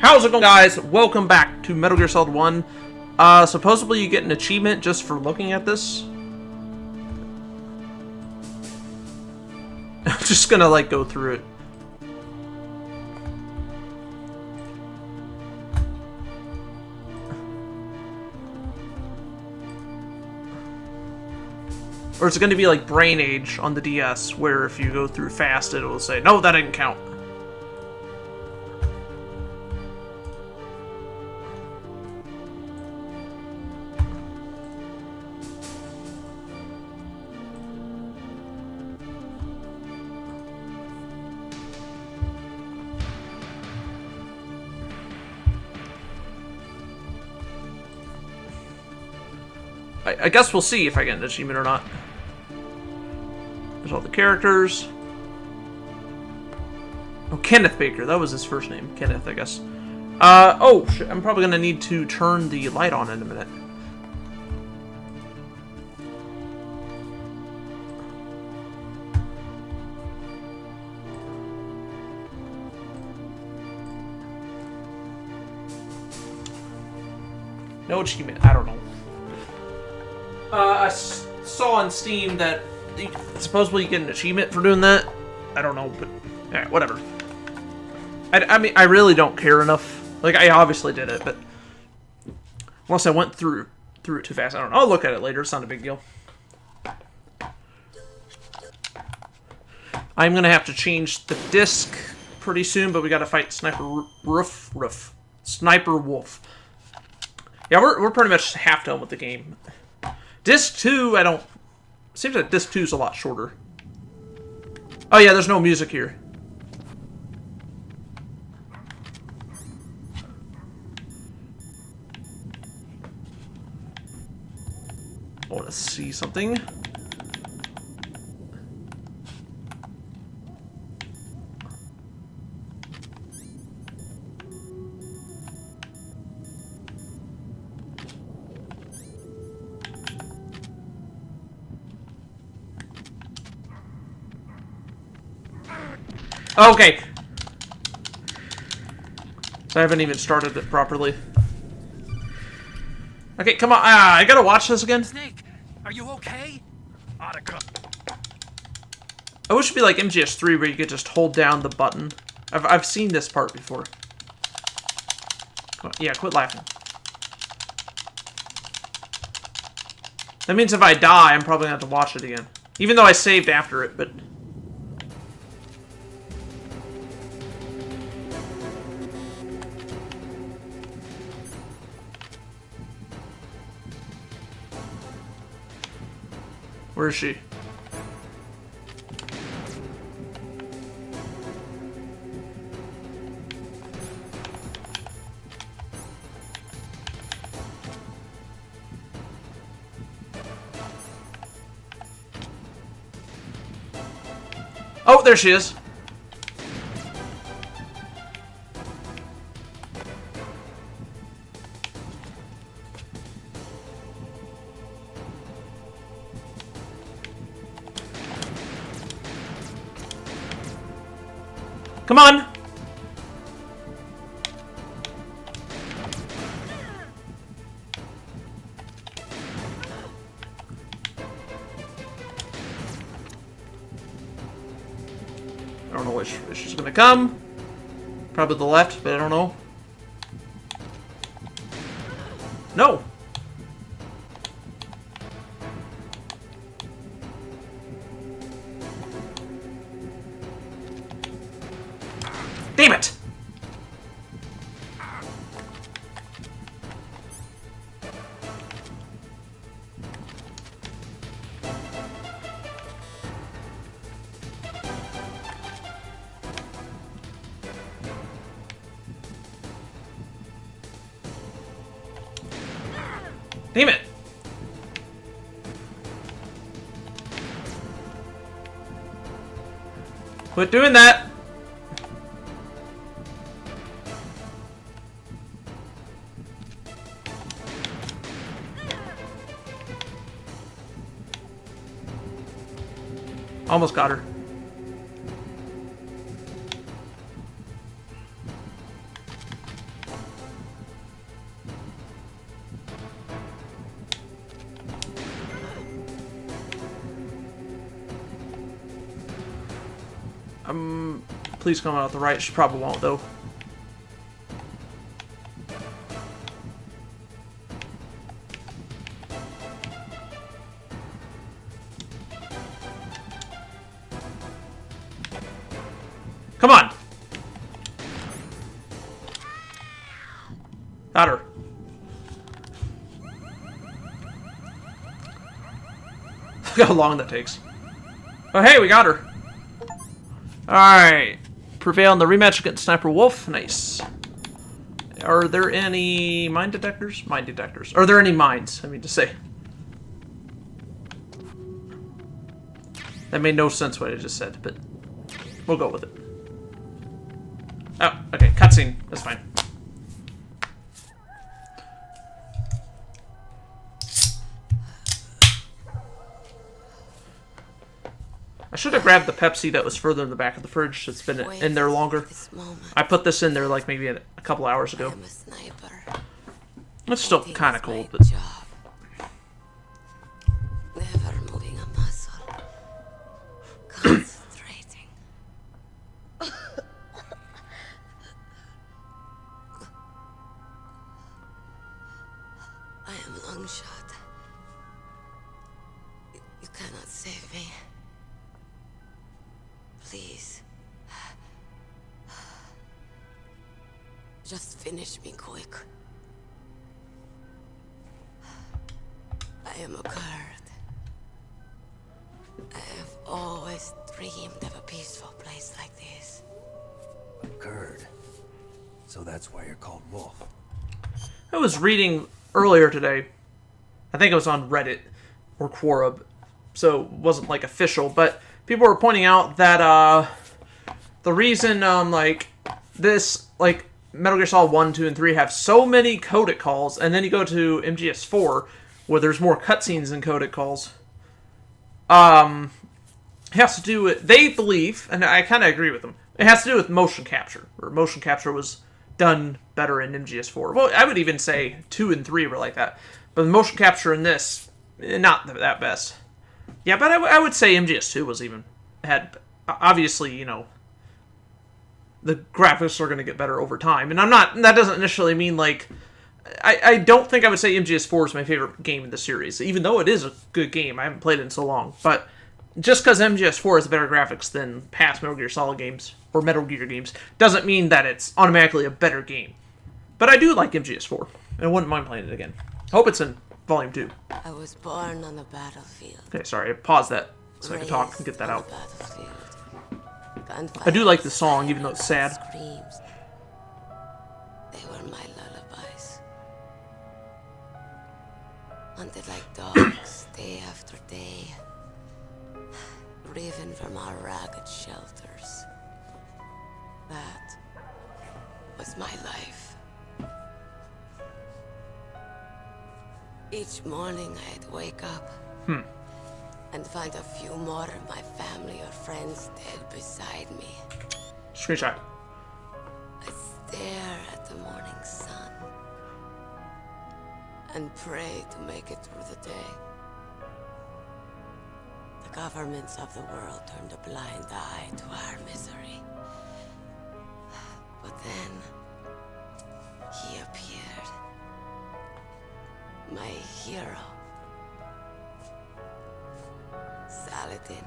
How's it going, guys? Welcome back to Metal Gear Solid 1. Supposedly you get an achievement just for looking at this. I'm just gonna, like, go through it. Or it's gonna be like Brain Age on the DS, where if you go through fast, it will say, no, that didn't count. I guess we'll see if I get an achievement or not. There's all the characters. Oh, Kenneth Baker. That was his first name. Kenneth, I guess. Oh, shit. I'm probably gonna need to turn the light on in a minute. No achievement. I don't know. I saw on Steam that supposedly you get an achievement for doing that. I don't know, but yeah, whatever. I mean, I really don't care enough. Like, I obviously did it, but unless I went through it too fast, I don't know. I'll look at it later. It's not a big deal. I'm gonna have to change the disc pretty soon, but we gotta fight Sniper Sniper Wolf. Yeah, we're pretty much half done with the game. Disc 2, I don't... Seems like Disc 2 is a lot shorter. Oh yeah, there's no music here. I want to see something. Okay. So I haven't even started it properly. Okay, come on. I gotta watch this again. Snake, are you okay? Attica. I wish it'd be like MGS3 where you could just hold down the button. I've seen this part before. Come on. Yeah, quit laughing. That means if I die, I'm probably gonna have to watch it again. Even though I saved after it, but... Where is she? Oh, there she is. Come on! I don't know which she's gonna come. Probably the left, but I don't know. No! Damn it! Damn it! Quit doing that! Almost got her. Please come out the right. She probably won't, though. Come on! Got her. Look how long that takes. Oh, hey, we got her. Alright. Prevail in the rematch against Sniper Wolf. Nice. Are there any mine detectors? Mine detectors. Are there any mines? I mean to say. That made no sense what I just said, but we'll go with it. Oh, okay. Cutscene. That's fine. I should have grabbed the Pepsi that was further in the back of the fridge. It's been in there longer. I put this in there like maybe a couple hours ago. It's still kind of cold, but... Never moving a muscle. Concentrating. I am long shot. You cannot save me. Please. Just finish me quick. I am a Kurd. I have always dreamed of a peaceful place like this. A Kurd. So that's why you're called Wolf. I was reading earlier today. I think it was on Reddit or Quora, so it wasn't like official, but people were pointing out that the reason like this, like Metal Gear Solid 1, 2, and 3 have so many codec calls, and then you go to MGS4 where there's more cutscenes than codec calls. It has to do with, they believe, and I kind of agree with them, it has to do with motion capture, or motion capture was done better in MGS4. Well, I would even say 2 and 3 were like that, but the motion capture in this, not that best. Yeah, but I would say MGS2 was even, had, obviously, you know, the graphics are going to get better over time, and I'm not, that doesn't initially mean, like, I don't think I would say MGS4 is my favorite game in the series, even though it is a good game. I haven't played it in so long, but just because MGS4 has better graphics than past Metal Gear Solid games, or Metal Gear games, doesn't mean that it's automatically a better game. But I do like MGS4, and I wouldn't mind playing it again. I hope it's in Volume 2. I was born on the battlefield. Okay, sorry, I paused that so I could talk and get that out. I I do like the song, even though it's sad. Screams. They were my lullabies. Hunted like dogs, day after day. Driven from our ragged shelters. That was my life. Each morning I'd wake up and find a few more of my family or friends dead beside me. Screenshot. I'd stare at the morning sun and pray to make it through the day. The governments of the world turned a blind eye to our misery. But then, he appeared. My hero. Saladin.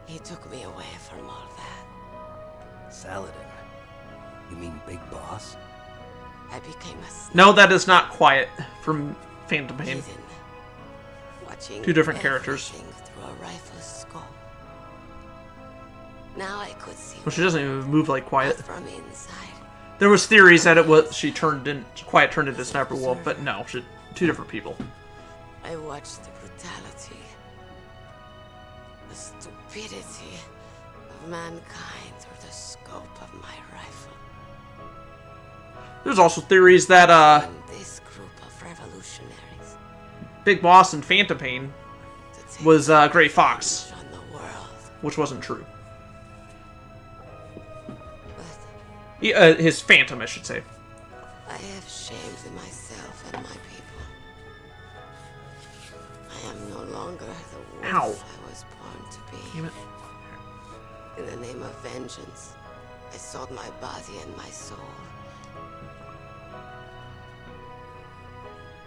He took me away from all that. Saladin? You mean Big Boss? I became a No, that is not Quiet from Phantom Pain. hidden, watching Two different characters. everything through a rifle's scope. Now I could see Well, she doesn't even move like Quiet. from inside. There was theories that it was Quiet turned into Sniper Wolf, but no, two different people. I watched the brutality, the stupidity of mankind through the scope of my rifle. There's also theories that And this group of revolutionaries Big Boss in Phantom Pain to take was Gray Fox, revenge on the world. which wasn't true. But His Phantom, I should say. I have shamed myself and my people. I am no longer the wolf Ow. I was born to be. Damn it. In the name of vengeance, I sold my body and my soul.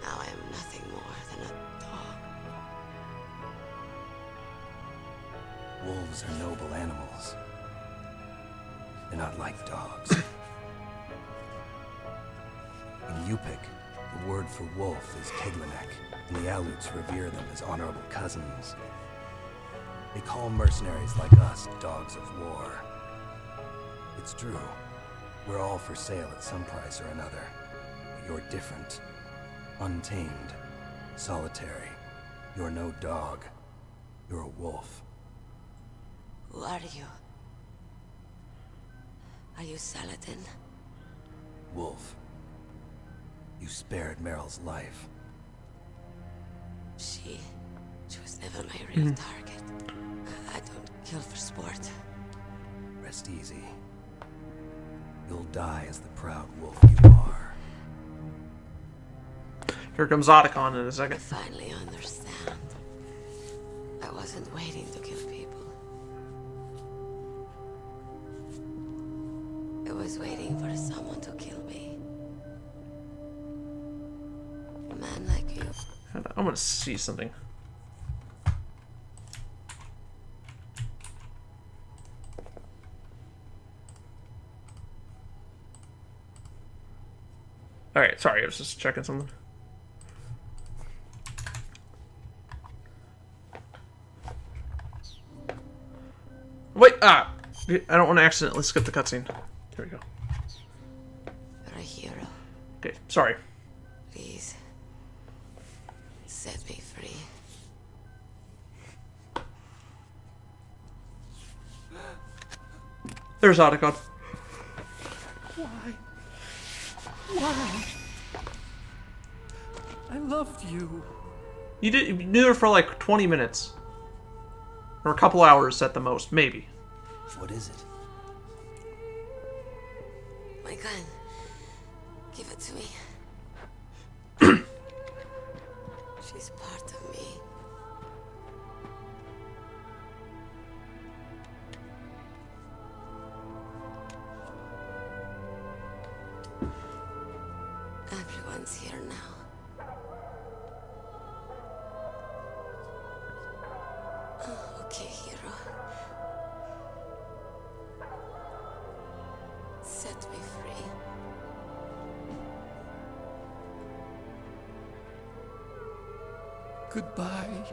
Now I am nothing more than a dog. Wolves are noble animals. They're not like dogs. In Yupik, the word for wolf is Teglanek, and the Aleuts revere them as honorable cousins. They call mercenaries like us dogs of war. It's true. We're all for sale at some price or another. But you're different. Untamed. Solitary. You're no dog. You're a wolf. Who are you? Are you Saladin? Wolf. You spared Meryl's life. She was never my real target. I don't kill for sport. Rest easy. You'll die as the proud wolf you are. Here comes Otacon in a I second. finally understand. I wasn't waiting to kill people. I was waiting for someone to kill me. A man like you. I'm gonna see something. Alright, sorry, I was just checking something. Wait, I don't want to accidentally skip the cutscene. Here we go. You're a hero. Okay, sorry. Please. Set me free. There's Otacon. Why? Why? I loved you. You knew her for like 20 minutes. Or a couple hours at the most, maybe. What is it? My gun. Give it to me. She's part of me. Everyone's here now. Okay, hero. Set me free. Goodbye.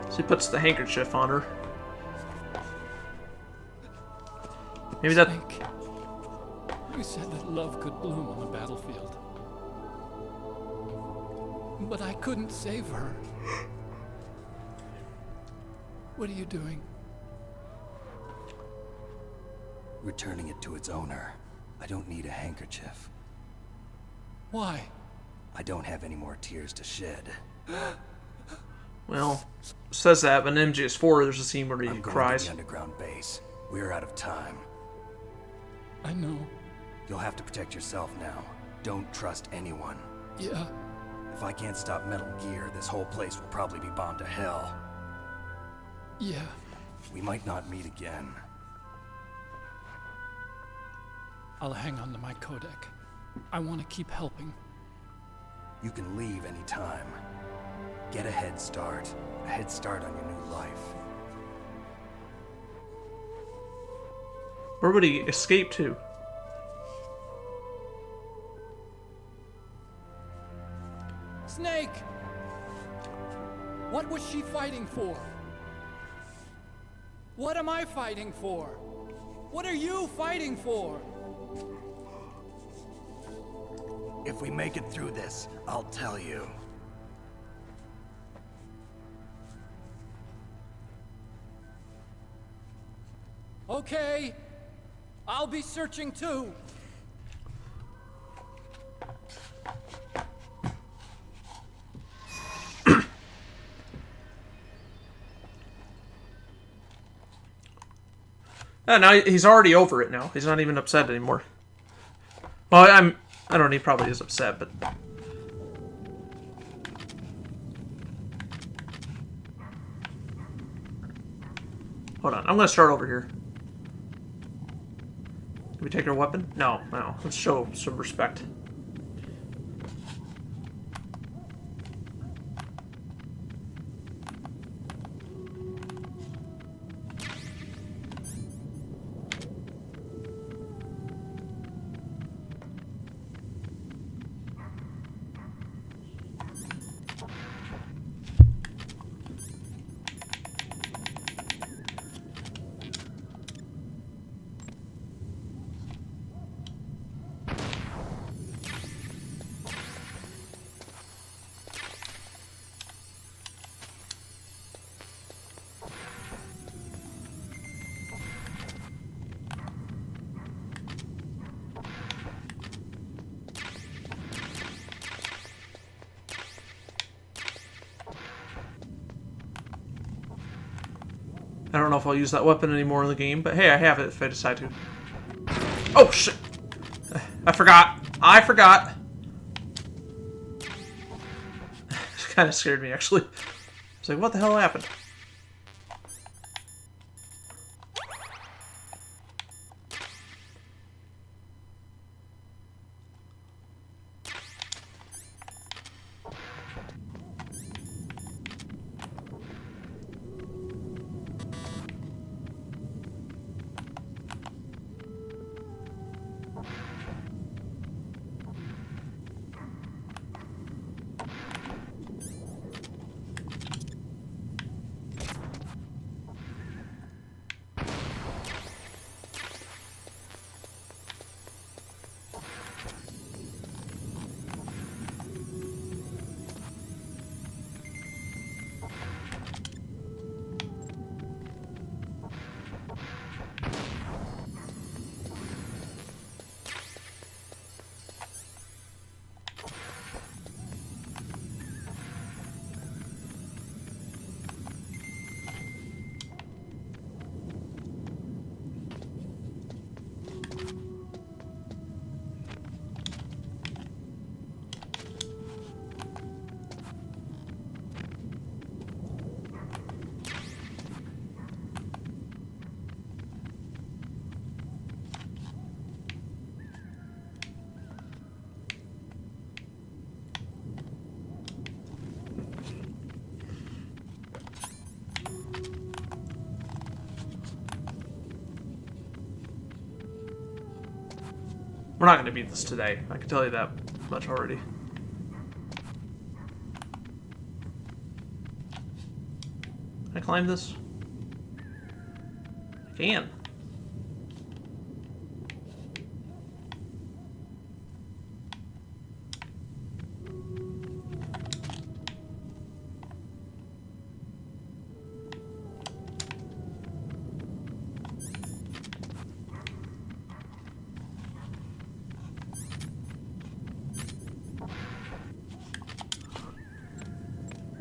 So he puts the handkerchief on her. Maybe that... Snake, you said that love could bloom on the battlefield. But I couldn't save her. What are you doing? Returning it to its owner. I don't need a handkerchief. Why? I don't have any more tears to shed. Well, says that, but in MGS4 there's a scene where he I'm going cries. to the underground base. We're out of time. I know. You'll have to protect yourself now. Don't trust anyone. Yeah. If I can't stop Metal Gear, this whole place will probably be bombed to hell. Yeah. We might not meet again. I'll hang on to my codec. I want to keep helping. You can leave anytime. Get a head start. A head start on your new life. Where would he escape to? Snake! What was she fighting for? What am I fighting for? What are you fighting for? If we make it through this, I'll tell you. Okay. I'll be searching too. Now he's already over it now. He's not even upset anymore. Well, I don't know, he probably is upset, but... Hold on. I'm gonna start over here. Did we take our weapon? No, no. Let's show some respect. I don't know if I'll use that weapon anymore in the game, but hey, I have it if I decide to. Oh, shit! I forgot. I forgot. It kind of scared me, actually. I was like, what the hell happened? We're not going to beat this today. I can tell you that much already. Can I climb this? I can.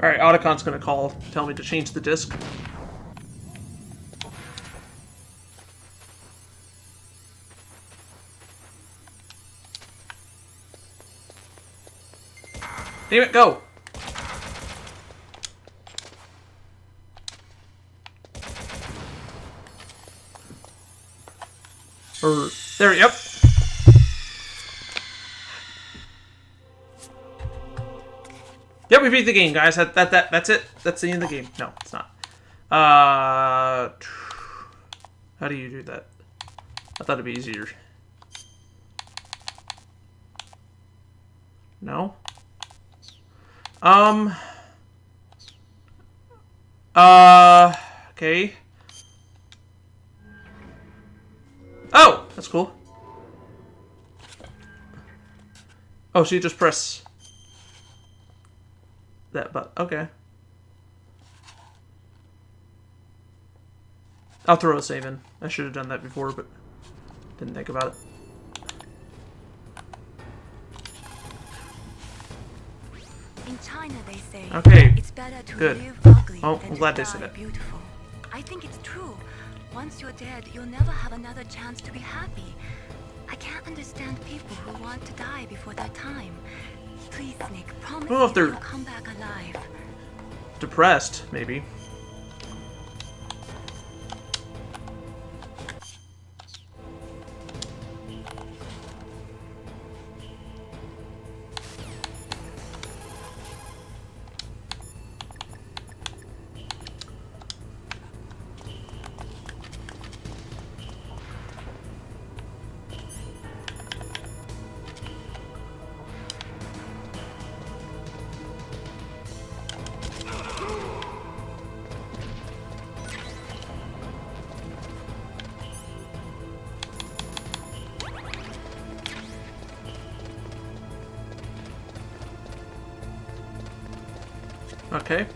Alright, Otacon's gonna tell me to change the disc. Damn it, go! There, yep. Yeah, we beat the game, guys. That's it. That's the end of the game. No, it's not. How do you do that? I thought it'd be easier. No? Okay. Oh, that's cool. Oh, so you just press that button. Okay. I'll throw a save in. I should have done that before, but didn't think about it. In China, they say Okay. it's better to Good. live ugly Oh, than I'm to glad they die said that. beautiful. I think it's true. Once you're dead, you'll never have another chance to be happy. I can't understand people who want to die before their time. Please, Nick, promise I don't know if me they're you'll come back alive. depressed, maybe. Okay.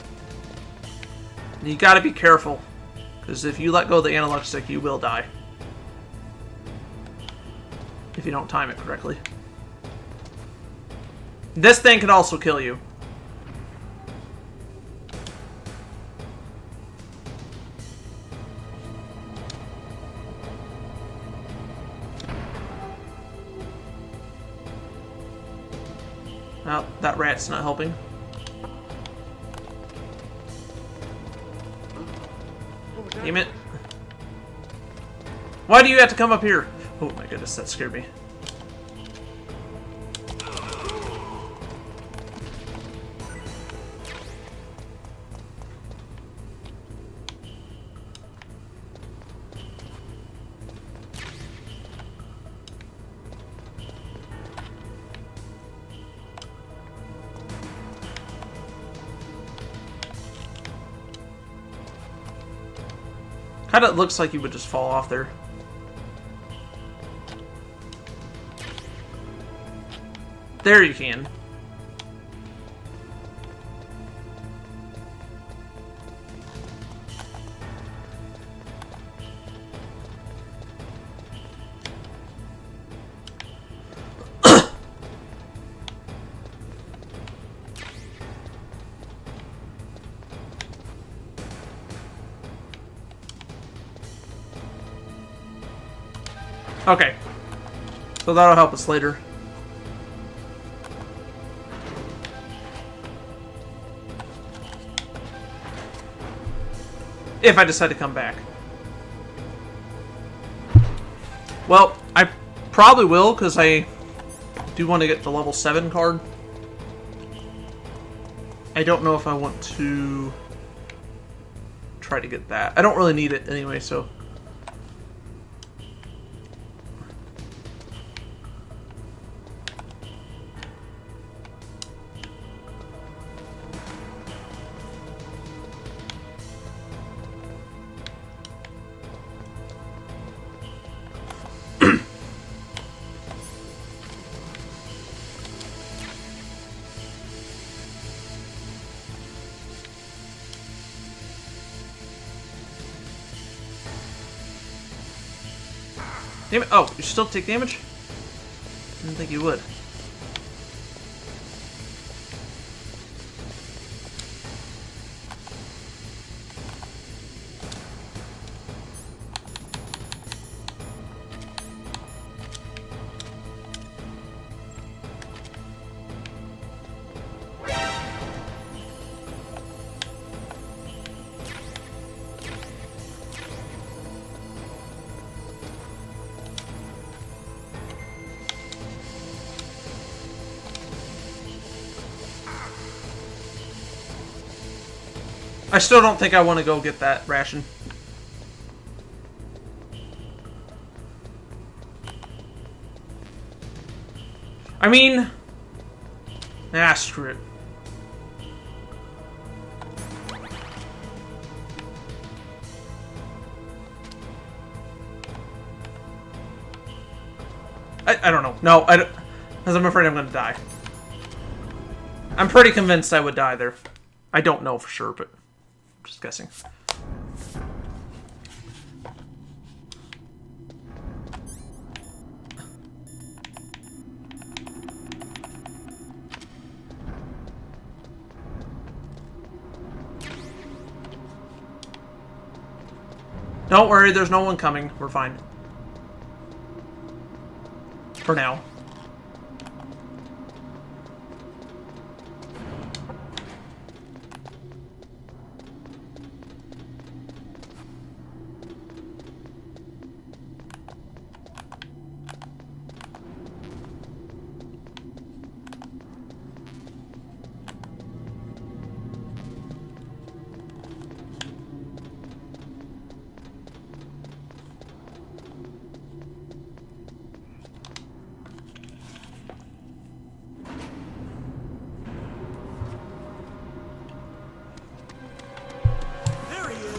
You gotta be careful, because if you let go of the analog stick, you will die. If you don't time it correctly. This thing can also kill you. Well, that rat's not helping. Damn it. Why do you have to come up here? Oh my goodness, that scared me. Kinda looks like you would just fall off there. There you can. Okay. So that'll help us later. If I decide to come back. Well, I probably will, because I do want to get the level 7 card. I don't know if I want to try to get that. I don't really need it anyway, so... Damn it. Oh, you still take damage? Didn't think you would. I still don't think I want to go get that ration. I mean... Ah, screw it. I don't know. No, I don't... Because I'm afraid I'm going to die. I'm pretty convinced I would die there. I don't know for sure, but... Just guessing. Don't worry, there's no one coming. We're fine. For now.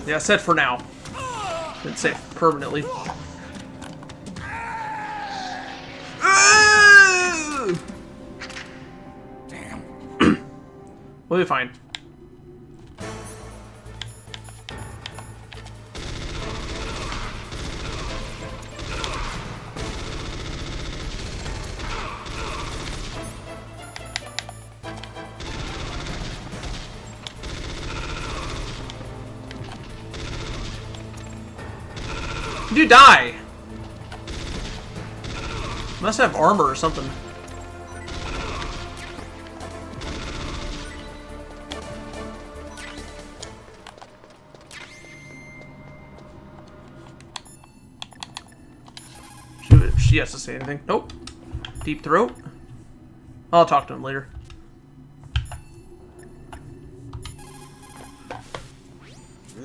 Yeah, I said for now. Didn't say permanently. Damn. We'll be fine. Dude, die! Must have armor or something. She has to say anything. Nope. Deep throat. I'll talk to him later.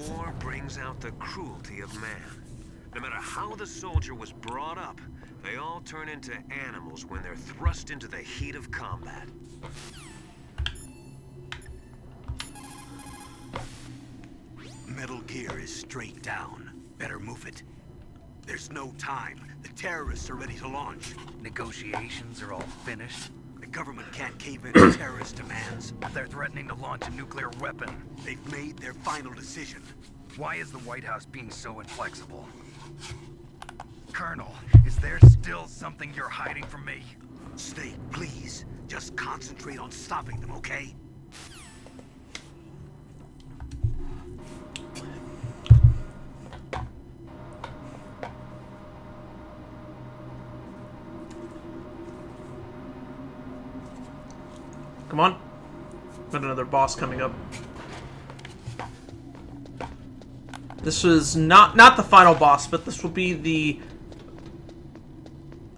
War brings out the cruelty of man. No matter how the soldier was brought up, they all turn into animals when they're thrust into the heat of combat. Metal Gear is straight down. Better move it. There's no time. The terrorists are ready to launch. Negotiations are all finished. The government can't cave in to terrorist demands. They're threatening to launch a nuclear weapon. They've made their final decision. Why is the White House being so inflexible? Colonel, is there still something you're hiding from me? Snake, please. Just concentrate on stopping them, okay? Come on. Got another boss coming up. This was not the final boss, but this will be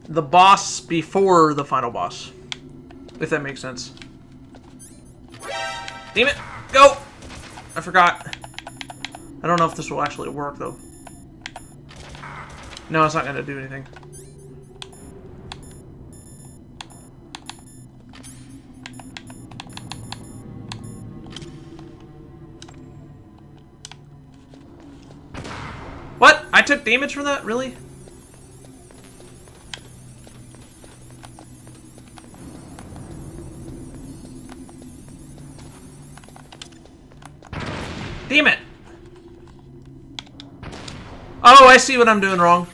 the boss before the final boss. If that makes sense. Damn it! Go! I forgot. I don't know if this will actually work though. No, it's not gonna do anything. What? I took damage from that? Really? Damn it! Oh, I see what I'm doing wrong.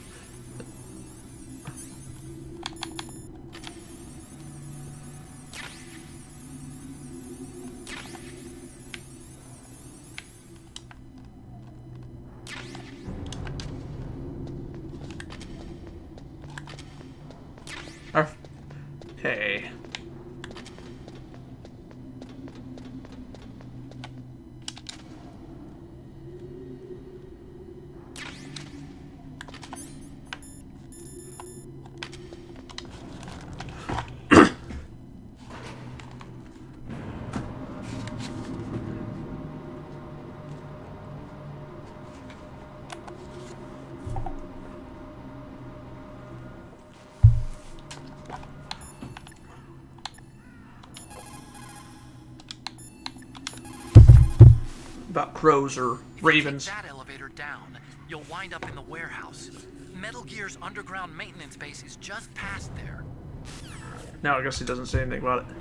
Okay. About crows or ravens. If you take that elevator down, you'll wind up in the warehouse. Metal Gear's underground maintenance base is just past there. Now I guess he doesn't say anything about it.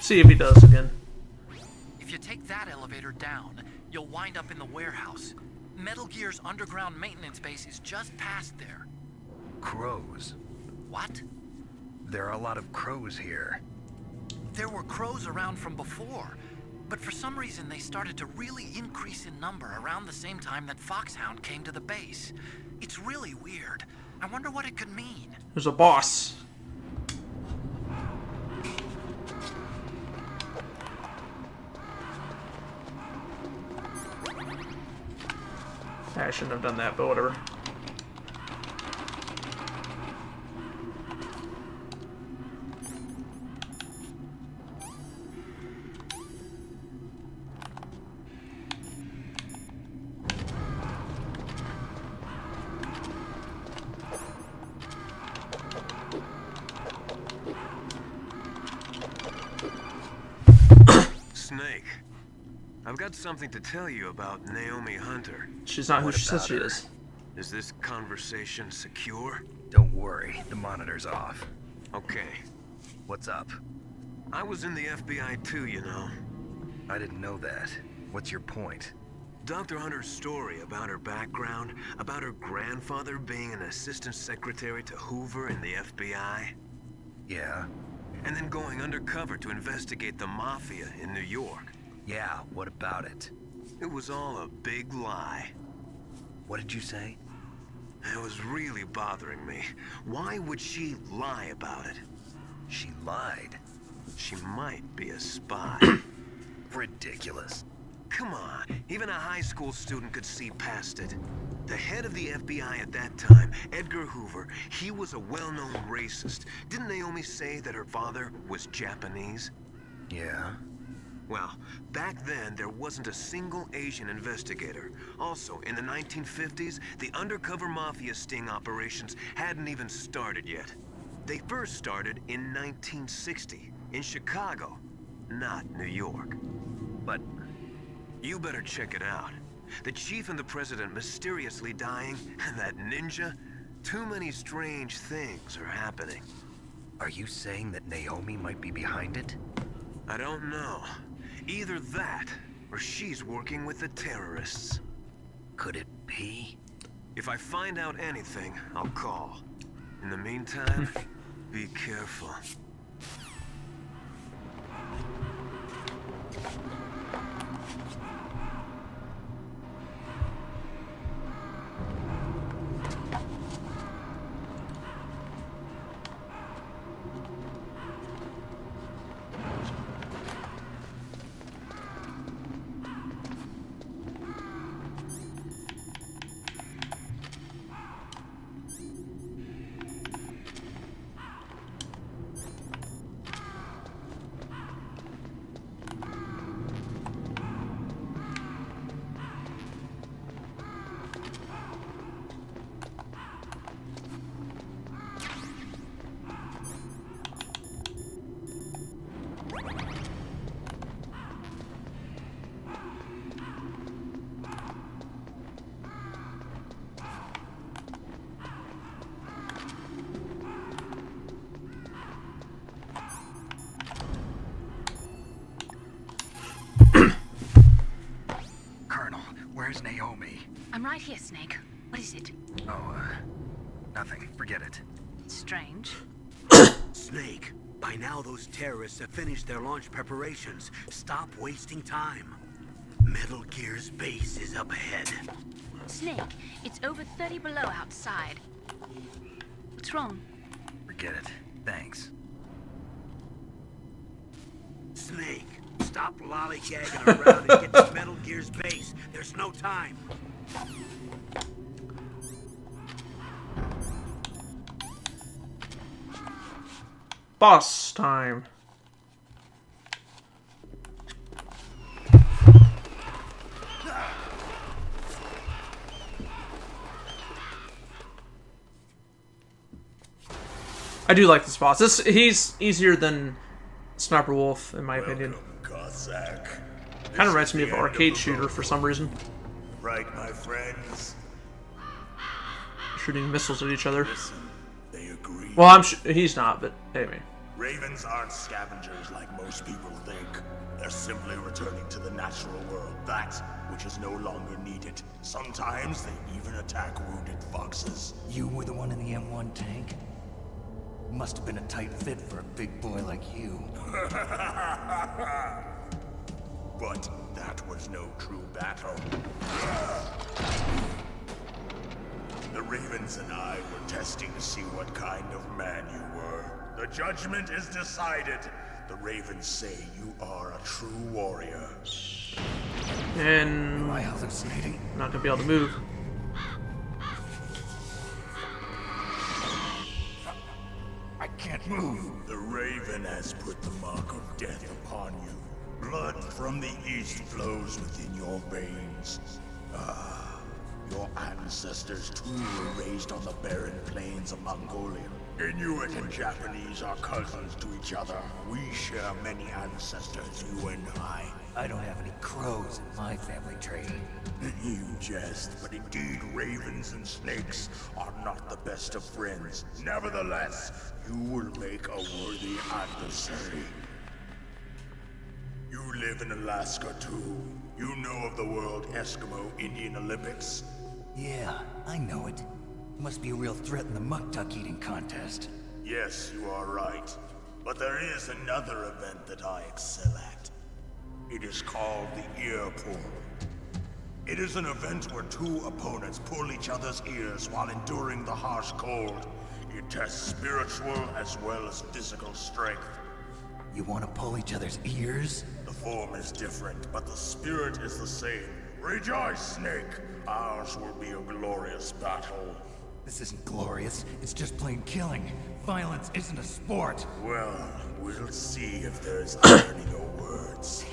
See if he does again. If you take that elevator down, you'll wind up in the warehouse. Metal Gear's underground maintenance base is just past there. Crows. What? There are a lot of crows here. There were crows around from before, but for some reason they started to really increase in number around the same time that Foxhound came to the base. It's really weird. I wonder what it could mean. There's a boss. I shouldn't have done that, but whatever. Snake, I've got something to tell you about Naomi Hunter. She's not who What she says about she her? is. Is this conversation secure? Don't worry, the monitor's off. Okay. What's up? I was in the FBI too, you know. I didn't know that. What's your point? Dr. Hunter's story about her background, about her grandfather being an assistant secretary to Hoover in the FBI. Yeah? and then going undercover to investigate the Mafia in New York. Yeah, what about it? It was all a big lie. What did you say? It was really bothering me. Why would she lie about it? She lied. She might be a spy. Ridiculous. Come on, even a high school student could see past it. The head of the FBI at that time, Edgar Hoover, he was a well-known racist. Didn't Naomi say that her father was Japanese? Yeah. Well, back then, there wasn't a single Asian investigator. Also, in the 1950s, the undercover mafia sting operations hadn't even started yet. They first started in 1960, in Chicago, not New York. But you better check it out. The chief and the president mysteriously dying, and that ninja? Too many strange things are happening. are you saying that Naomi might be behind it? I don't know. Either that, or she's working with the terrorists. Could it be? If I find out anything, I'll call. In the meantime, be careful. Colonel, where's Naomi? I'm right here, Snake. What is it? Oh, nothing. Forget it. Strange. Snake, by now those terrorists have finished their launch preparations. Stop wasting time. Metal Gear's base is up ahead. Snake, it's over 30 below outside. What's wrong? Forget it. Thanks. Snake, stop lollygagging around and get to Metal Gear's base. There's no time. Boss time. I do like this boss. He's easier than Sniper Wolf, in my opinion. Cossack. Kind of reminds me of an arcade shooter for some reason. Right, my friends? Shooting missiles at each other. Listen, they agree. Well, he's not, but anyway. Ravens aren't scavengers like most people think. They're simply returning to the natural world, that which is no longer needed. Sometimes they even attack wounded foxes. You were the one in the M1 tank? Must have been a tight fit for a big boy like you. But that was no true battle. The Ravens and I were testing to see what kind of man you were. The judgment is decided. The Ravens say you are a true warrior. And Am I hallucinating? I'm not gonna be able to move. I can't move. The Raven has put the mark of death upon you. Blood from the east flows within your veins. Ah, your ancestors too were raised on the barren plains of Mongolia. Inuit and Japanese are cousins to each other. We share many ancestors, you and I. I don't have any crows in my family tree. You jest, but indeed ravens and snakes are not the best of friends. Nevertheless, you will make a worthy adversary. You live in Alaska too. You know of the World Eskimo Indian Olympics? Yeah, I know it. Must be a real threat in the muck duck eating contest. Yes, you are right. But there is another event that I excel at. It is called the Ear Pull. It is an event where two opponents pull each other's ears while enduring the harsh cold. It tests spiritual as well as physical strength. You want to pull each other's ears? The form is different, but the spirit is the same. Rejoice, Snake! Ours will be a glorious battle. This isn't glorious, it's just plain killing. Violence isn't a sport. Well, we'll see if there's irony or words.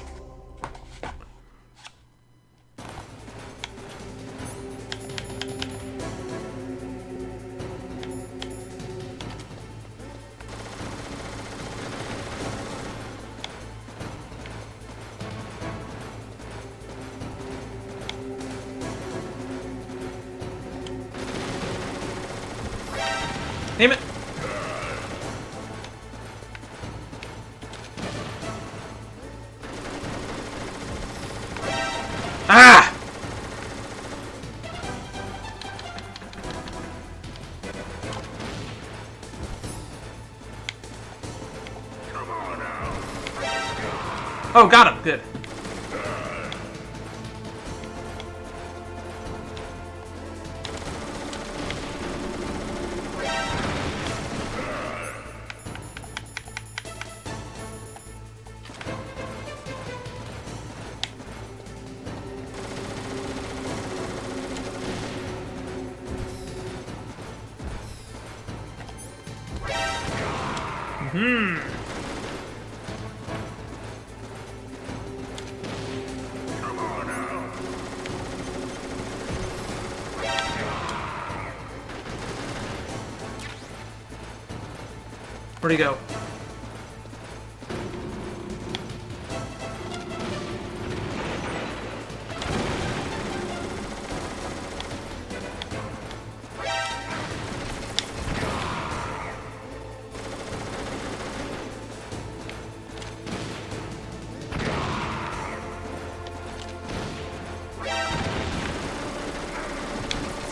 Name it. Ah! Come on now. Oh, got him. Good. Come on now. Where'd he go?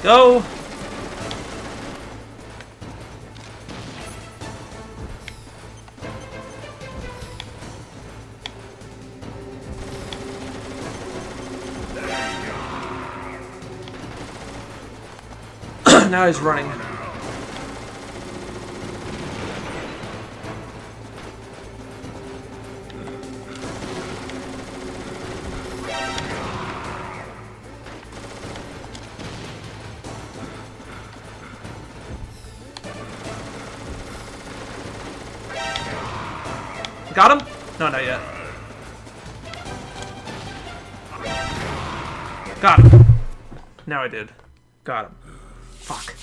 Go! Now he's running. Got him? No, not yet. Got him. Now I did. Got him. Fuck.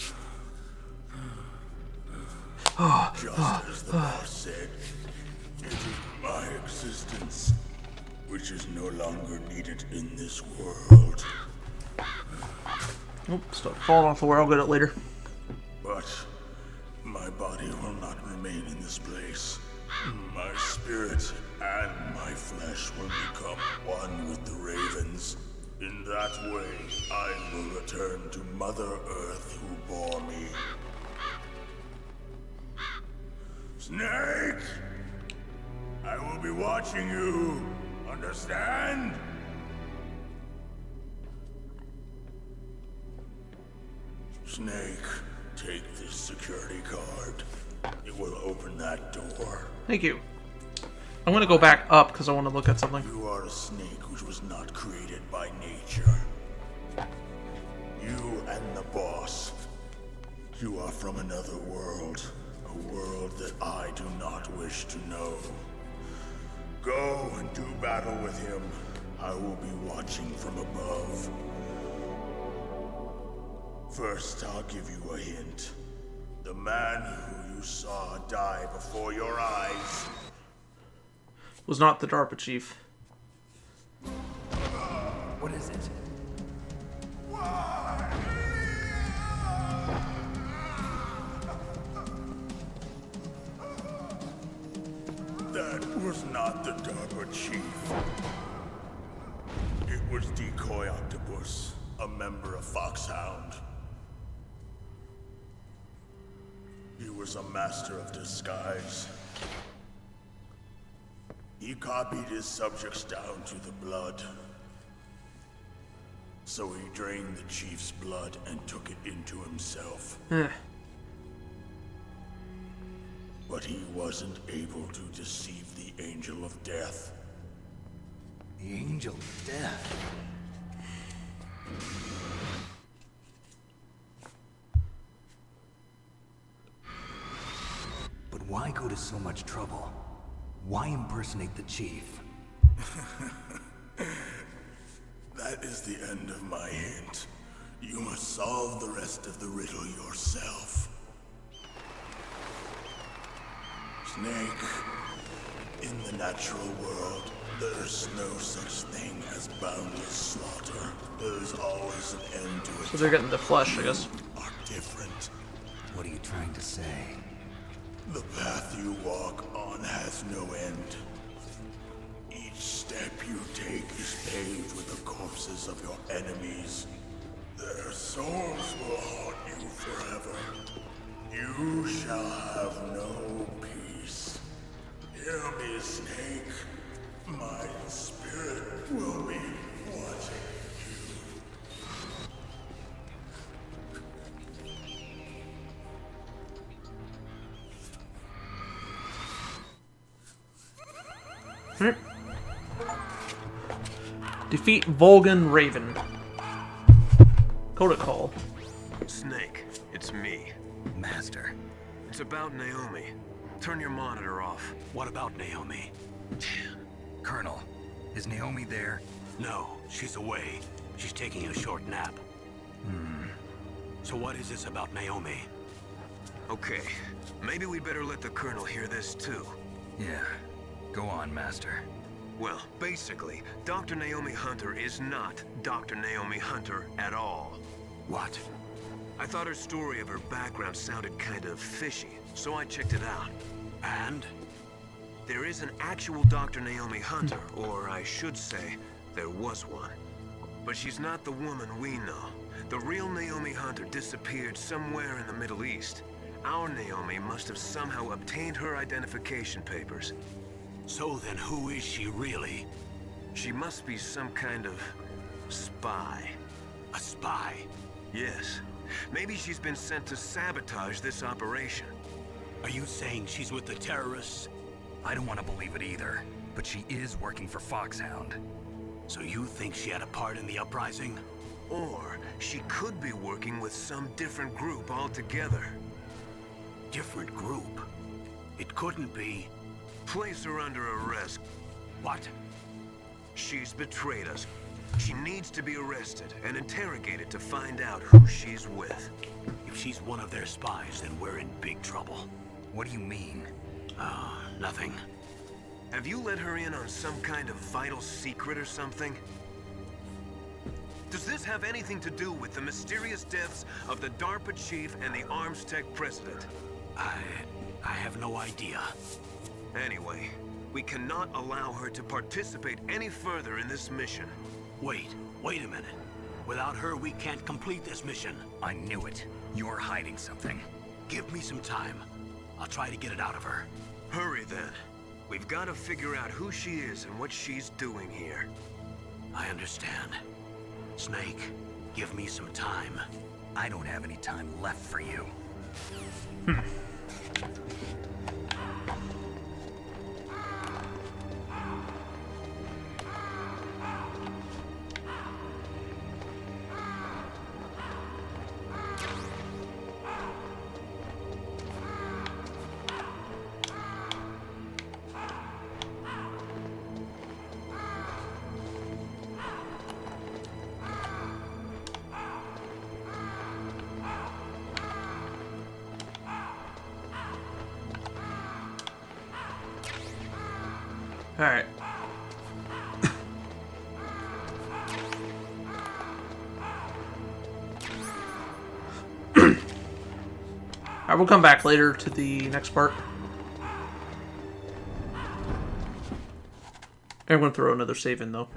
Just as the boss said, it is my existence which is no longer needed in this world. Oops, start falling off the where I'll get it later. But my body will not remain in this place. My spirit and my flesh will become one with the ravens. In that way, I will return to Mother Earth who bore me. Snake! I will be watching you. Understand? Snake, take this security card. It will open that door. Thank you. I'm gonna go back up because I want to look at something. You are a snake which was not created by nature. You and the boss. You are from another world. A world that I do not wish to know. Go and do battle with him. I will be watching from above. First, I'll give you a hint. The man who you saw die before your eyes Was not the DARPA chief. What is it? That was not the DARPA chief. It was Decoy Octopus, a member of Foxhound. He was a master of disguise. He copied his subjects down to the blood. So he drained the chief's blood and took it into himself. But he wasn't able to deceive the Angel of Death. The Angel of Death? But why go to so much trouble? Why impersonate the chief? That is the end of my hint. You must solve the rest of the riddle yourself. Snake, in the natural world, there's no such thing as boundless slaughter. There's always an end to it. So they're getting the flesh, I guess. Are different. What are you trying to say? The path you walk on has no end. Each step you take is paved with the corpses of your enemies. Their souls will haunt you forever. You shall have no peace. Hear me, Snake. My spirit will be watching you. Defeat Volgan Raven. Protocol. Snake, it's me. Master. It's about Naomi. Turn your monitor off. What about Naomi? Colonel, is Naomi there? No, she's away. She's taking a short nap. So what is this about Naomi? Okay, maybe we'd better let the Colonel hear this too. Yeah. Go on, Master. Well, basically, Dr. Naomi Hunter is not Dr. Naomi Hunter at all. What? I thought her story of her background sounded kind of fishy, so I checked it out. And? There is an actual Dr. Naomi Hunter, or I should say, there was one. But she's not the woman we know. The real Naomi Hunter disappeared somewhere in the Middle East. Our Naomi must have somehow obtained her identification papers. So then who is she really? She must be some kind of spy. A spy? Yes. Maybe she's been sent to sabotage this operation. Are you saying she's with the terrorists? I don't want to believe it either, but she is working for Foxhound. So you think she had a part in the uprising? Or she could be working with some different group altogether. Different group? It couldn't be. Place her under arrest. What? She's betrayed us. She needs to be arrested and interrogated to find out who she's with. If she's one of their spies, then we're in big trouble. What do you mean? Nothing. Have you let her in on some kind of vital secret or something? Does this have anything to do with the mysterious deaths of the DARPA chief and the Arms Tech president? I have no idea. Anyway, we cannot allow her to participate any further in this mission. Wait a minute. Without her, we can't complete this mission. I knew it. You're hiding something. Give me some time. I'll try to get it out of her. Hurry then. We've got to figure out who she is and what she's doing here. I understand. Snake, give me some time. I don't have any time left for you. Alright. Alright, we'll come back later to the next part. I'm going to throw another save in, though.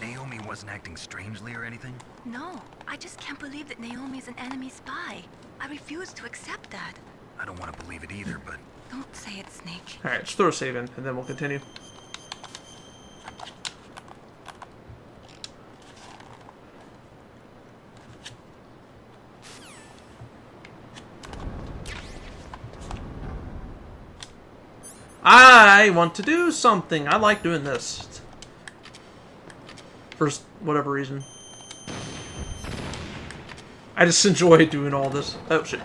Naomi wasn't acting strangely or anything? No, I just can't believe that Naomi's an enemy spy. I refuse to accept that. I don't want to believe it either, but... Don't say it, Snake. Alright, just throw a save in, and then we'll continue. I want to do something. I like doing this. For whatever reason. I just enjoy doing all this. Oh, shit.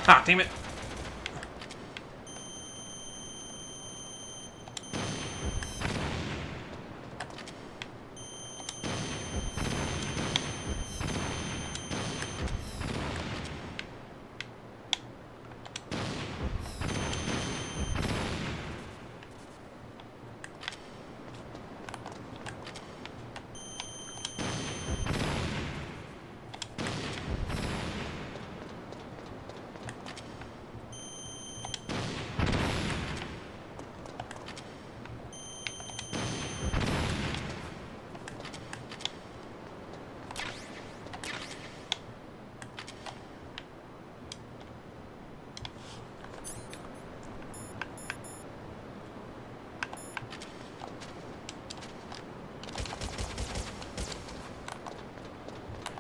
Ah, damn it.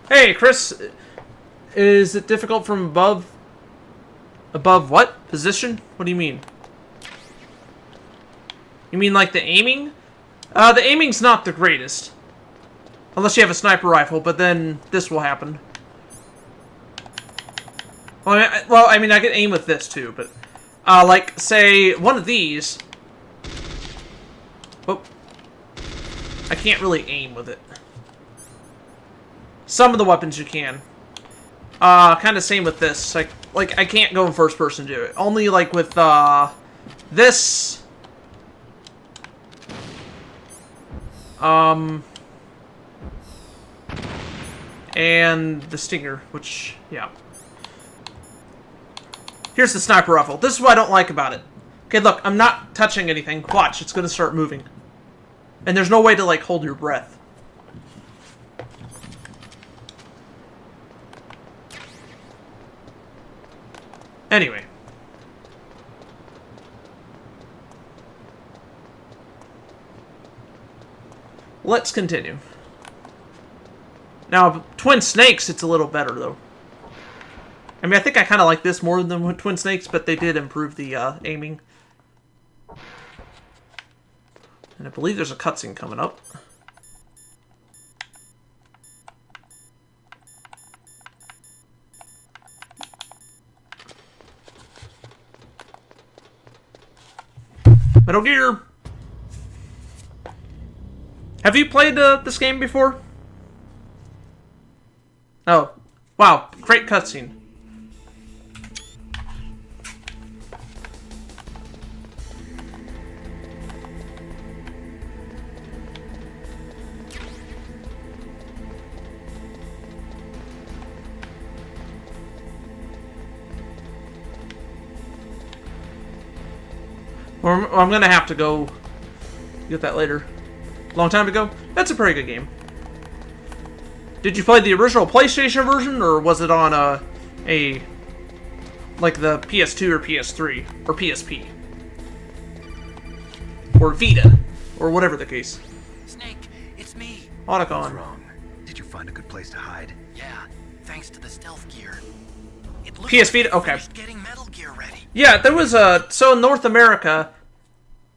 Hey, Chris, is it difficult from above? Above what? Position? What do you mean? You mean like the aiming? The aiming's not the greatest. Unless you have a sniper rifle, but then this will happen. Well, I mean, I can aim with this too, but... like, say, one of these... Oh. I can't really aim with it. Some of the weapons you can. Kind of same with this. Like, I can't go in first person to do it. Only, like, with, this... And the Stinger, which, yeah. Here's the sniper rifle. This is what I don't like about it. Okay, look, I'm not touching anything. Watch, it's gonna start moving. And there's no way to, like, hold your breath. Anyway. Let's continue. Now, Twin Snakes, it's a little better, though. I mean, I think I kind of like this more than Twin Snakes, but they did improve the aiming. And I believe there's a cutscene coming up. Metal Gear! Have you played this game before? Oh. Wow, great cutscene. Or I'm gonna have to go get that later. Long time ago? That's a pretty good game. Did you play the original PlayStation version, or was it on like the PS2 or PS3 or PSP? Or Vita, or whatever the case. Snake, it's me. What's Otacon. wrong? Did you find a good place to hide? Yeah, thanks to the stealth gear. It looks PS like Vita? they Okay. finished getting Metal Gear ready. Yeah, there was a... So in North America,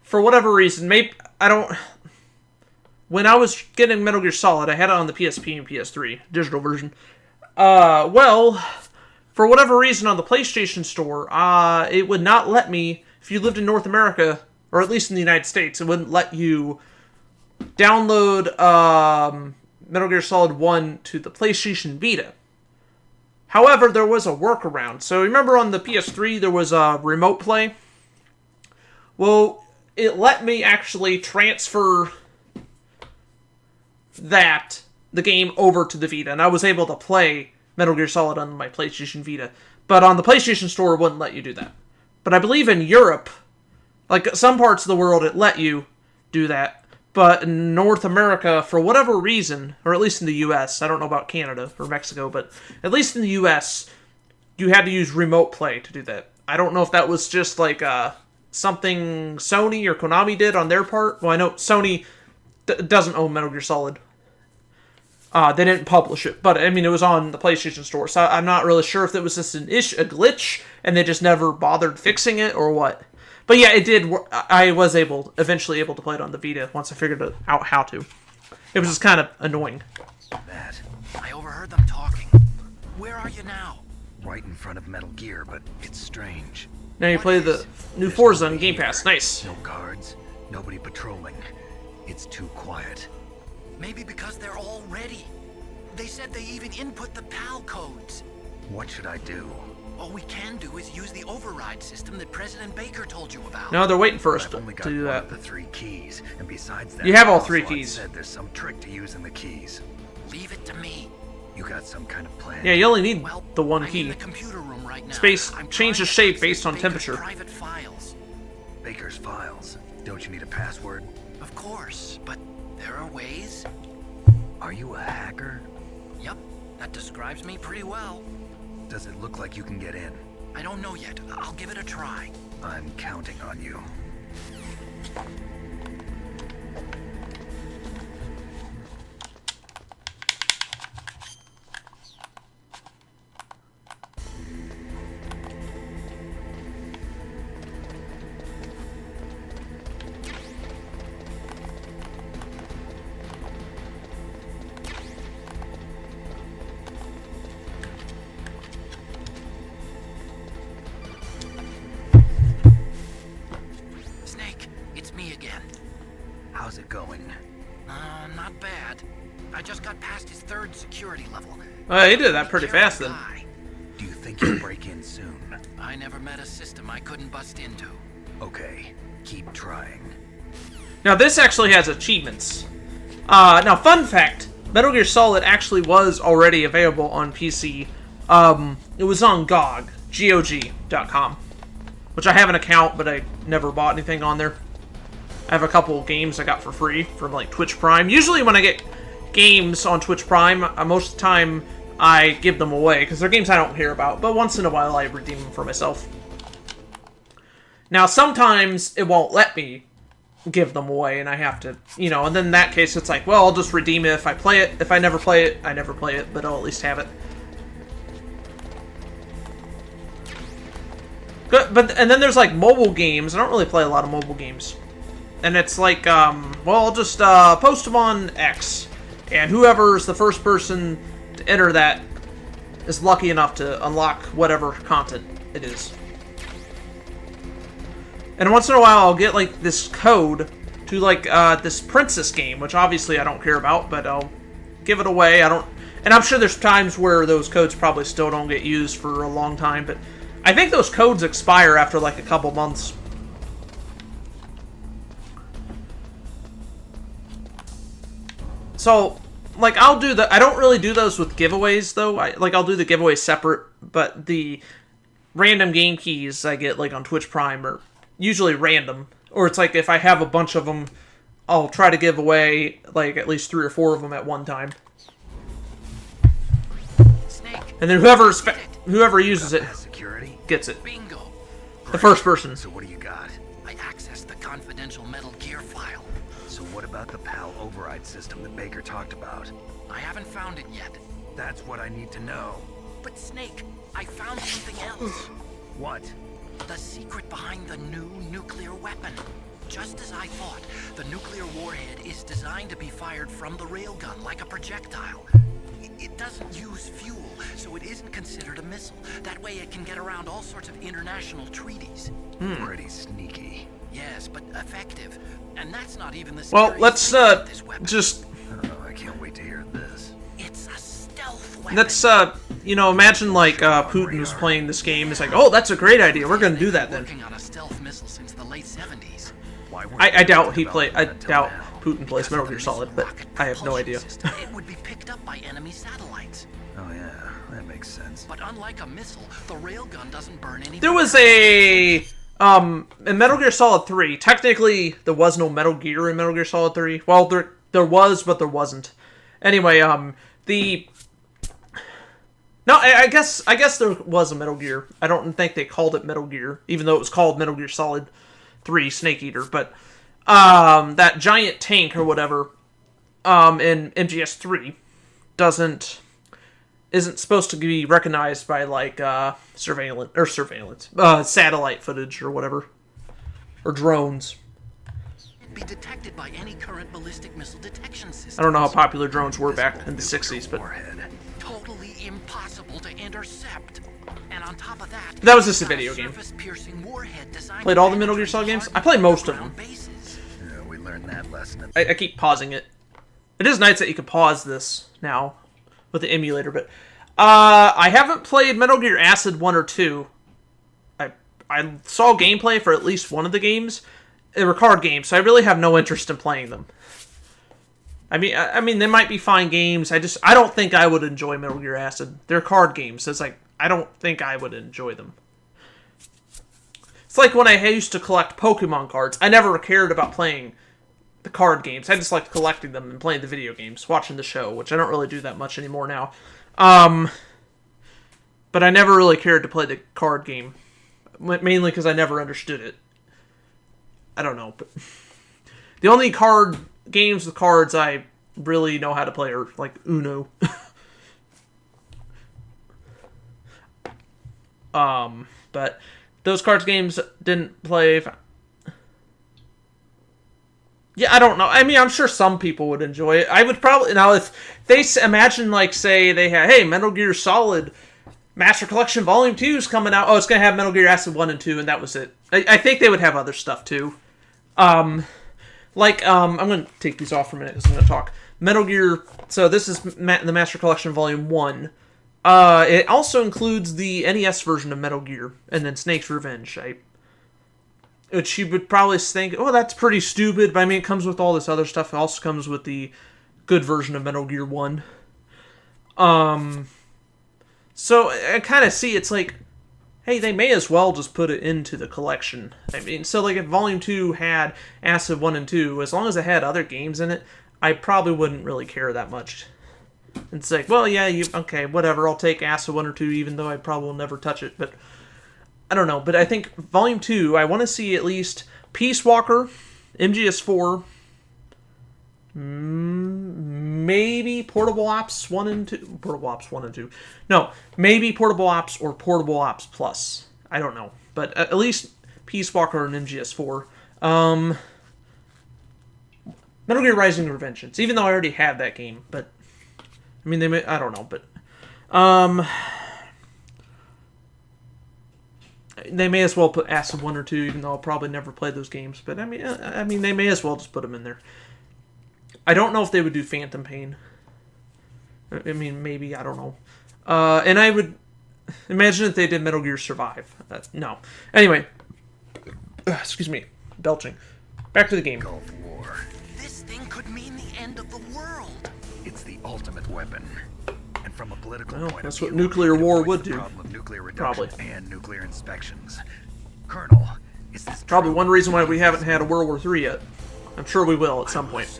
for whatever reason, maybe... I don't... When I was getting Metal Gear Solid, I had it on the PSP and PS3, digital version. Well, for whatever reason on the PlayStation Store, it would not let me, if you lived in North America, or at least in the United States, it wouldn't let you download Metal Gear Solid 1 to the PlayStation Vita. However, there was a workaround. So remember on the PS3, there was a remote play? Well, it let me actually transfer the game over to the Vita, and I was able to play Metal Gear Solid on my PlayStation Vita. But on the PlayStation Store, it wouldn't let you do that. But I believe in Europe, like some parts of the world, it let you do that. But But in North America, for whatever reason, or at least in the US, I don't know about Canada or Mexico, but at least in the US, you had to use remote play to do that. I don't know if that was just like something Sony or Konami did on their part. Well, I know Sony doesn't own Metal Gear Solid. They didn't publish it, but I mean, it was on the PlayStation Store, so I'm not really sure if it was just a glitch, and they just never bothered fixing it, or what. But yeah, it did. I was eventually able to play it on the Vita once I figured out how to. It was just kind of annoying. Matt, I overheard them talking. Where are you now? Right in front of Metal Gear, but it's strange. Now you play the new Forza on Game Pass. Nice. No guards, nobody patrolling. It's too quiet. Maybe because they're all ready. They said they even input the PAL codes. What should I do? All we can do is use the override system that President Baker told you about. No, they're waiting for us I've to only got do one that. of the 3 keys, and besides that, You have all 3 also keys. Said there's some trick to using the keys. Leave it to me. You got some kind of plan? Yeah, you only need the one I'm key. in the computer room right now. Space I'm changes trying to shape based on access temperature. Baker's private files. Baker's files. Don't you need a password? Of course, but there are ways. Are you a hacker? Yep, that describes me pretty well. Does it look like you can get in? I don't know yet. I'll give it a try. I'm counting on you. Snake, it's me again. How's it going? Not bad. I just got past his 3rd security level. He did that pretty fast then. Do you think you'll break in soon? I never met a system I couldn't bust into. Okay, keep trying. Now this actually has achievements. Now fun fact, Metal Gear Solid actually was already available on PC. It was on GOG.com, which I have an account, but I never bought anything on there. I have a couple games I got for free from like Twitch Prime. Usually when I get games on Twitch Prime, most of the time I give them away, because they're games I don't care about, but once in a while I redeem them for myself. Now sometimes it won't let me give them away, and I have to, you know, and then in that case it's like, well, I'll just redeem it if I play it. If I never play it, I never play it, but I'll at least have it. Good, and then there's like mobile games. I don't really play a lot of mobile games. And it's like, well, I'll just post them on X. And whoever's the first person to enter that is lucky enough to unlock whatever content it is. And once in a while, I'll get like this code to like this princess game, which obviously I don't care about, but I'll give it away. And I'm sure there's times where those codes probably still don't get used for a long time, but I think those codes expire after like a couple months. So, like, I don't really do those with giveaways, though. I'll do the giveaways separate, but the random game keys I get, like, on Twitch Prime are usually random. Or it's like, if I have a bunch of them, I'll try to give away, like, at least 3 or 4 of them at one time. Snake, and then whoever uses it gets it. Bingo. The first person. So what do you got? I accessed the confidential Metal Gear file. So what about the PAL override system that Baker talked about? I haven't found it yet. That's what I need to know. But Snake, I found something else. What? The secret behind the new nuclear weapon. Just as I thought, the nuclear warhead is designed to be fired from the railgun like a projectile. It doesn't use fuel, so it isn't considered a missile. That way it can get around all sorts of international treaties. Pretty sneaky. Yes, but effective. And that's not even the Well, scariest let's thing about this weapon. just I can't wait to hear this. It's a stealth weapon. let's you know, imagine like Putin was playing this game. It's like, oh, that's a great idea. We're gonna do that then. Working on a stealth missile since the late 70s. I doubt I doubt Putin plays Metal Gear Solid, but I have no idea. It would be picked up by enemy satellites. Oh yeah, that makes sense. But unlike a missile, the railgun doesn't burn any. There was a in Metal Gear Solid 3, technically there was no Metal Gear in Metal Gear Solid 3. Well, there was, but there wasn't. Anyway, No, I guess there was a Metal Gear. I don't think they called it Metal Gear, even though it was called Metal Gear Solid 3 Snake Eater. But that giant tank or whatever in MGS3 isn't supposed to be recognized by like satellite footage or whatever, or drones. Be detected by any current ballistic missile detection system. I don't know how popular drones were back in the 60s, but totally impossible to intercept. And on top of that, that was just a video game. Played all the Metal Gear Solid games? I played most of them. Yeah, we learned that lesson. I keep pausing it. It is nice that you can pause this now with the emulator, but I haven't played Metal Gear Acid 1 or 2. I saw gameplay for at least one of the games. They were card games, so I really have no interest in playing them. I mean, they might be fine games. I don't think I would enjoy Metal Gear Acid. They're card games, so it's like, I don't think I would enjoy them. It's like when I used to collect Pokemon cards. I never cared about playing the card games. I just liked collecting them and playing the video games, watching the show, which I don't really do that much anymore now. But I never really cared to play the card game, mainly because I never understood it. I don't know, but the only card games with cards I really know how to play are like Uno. But those cards games didn't play. Yeah, I don't know. I mean, I'm sure some people would enjoy it. I would probably now if they imagine like say they had Metal Gear Solid Master Collection Volume 2 is coming out. Oh, it's gonna have Metal Gear Acid 1 and 2, and that was it. I think they would have other stuff too. I'm going to take these off for a minute because I'm going to talk. Metal Gear, so this is the Master Collection Volume 1. It also includes the NES version of Metal Gear, and then Snake's Revenge. Which you would probably think, oh, that's pretty stupid, but I mean, it comes with all this other stuff. It also comes with the good version of Metal Gear 1. So I kind of see, it's like, hey, they may as well just put it into the collection. I mean, so like if Volume 2 had Acid 1 and 2, as long as it had other games in it, I probably wouldn't really care that much. It's like, well, yeah, okay, whatever, I'll take Acid 1 or 2, even though I probably will never touch it, but I don't know. But I think Volume 2, I want to see at least Peace Walker, MGS4, maybe Portable Ops 1 and 2. Portable Ops 1 and 2. No, maybe Portable Ops or Portable Ops Plus. I don't know. But at least Peace Walker and MGS4. Metal Gear Rising: Revengeance. Even though I already have that game. But, I mean, I don't know. But, they may as well put Acid 1 or 2, even though I'll probably never play those games. But, I mean, they may as well just put them in there. I don't know if they would do Phantom Pain. I mean, maybe, I don't know. And I would imagine if they did Metal Gear Survive. No. Anyway. Excuse me. Belching. Back to the game. Gulf War. This thing could mean the end of the world. It's the ultimate weapon. And from a political point of view, that's what nuclear war would do. Problem of nuclear reduction Probably. and nuclear inspections. Colonel, is this probably one reason why we haven't had a World War III yet. I'm sure we will at some point.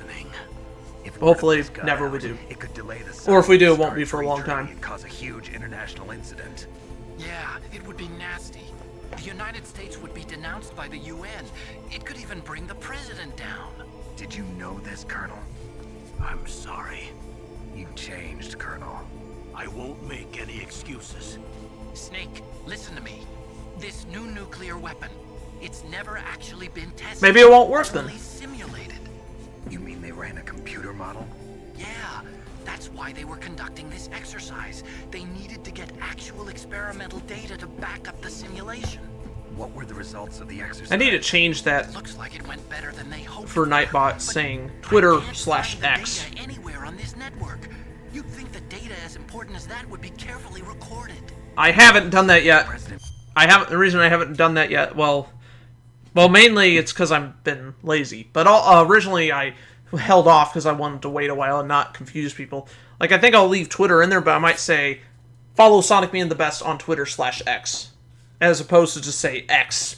Hopefully, never we do. It could delay the or if we do, it won't be for a long time. And cause a huge international incident. Yeah, it would be nasty. The United States would be denounced by the UN. It could even bring the president down. Did you know this, Colonel? I'm sorry. You changed, Colonel. I won't make any excuses. Snake, listen to me. This new nuclear weapon, it's never actually been tested. Maybe it won't work then. Only simulated. You mean they ran a computer model? Yeah, that's why they were conducting this exercise. They needed to get actual experimental data to back up the simulation. What were the results of the exercise? I need to change that Looks like it went better than they hoped for Nightbot saying Twitter/X. Anywhere on this network. You'd think the data as important as that would be carefully recorded. I haven't done that yet. The reason I haven't done that yet, well, mainly it's because I've been lazy. But originally I held off because I wanted to wait a while and not confuse people. Like, I think I'll leave Twitter in there, but I might say, follow SonicmanTheBest on Twitter/X. As opposed to just say X.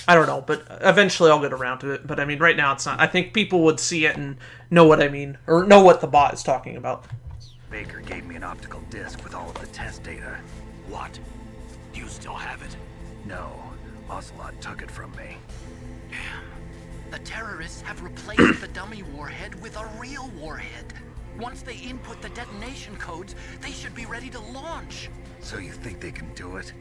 I don't know, but eventually I'll get around to it. But I mean, right now it's not. I think people would see it and know what I mean, or know what the bot is talking about. Baker gave me an optical disc with all of the test data. What? Do you still have it? No, Ocelot took it from me. Damn. The terrorists have replaced the dummy warhead with a real warhead. Once they input the detonation codes, they should be ready to launch. So you think they can do it?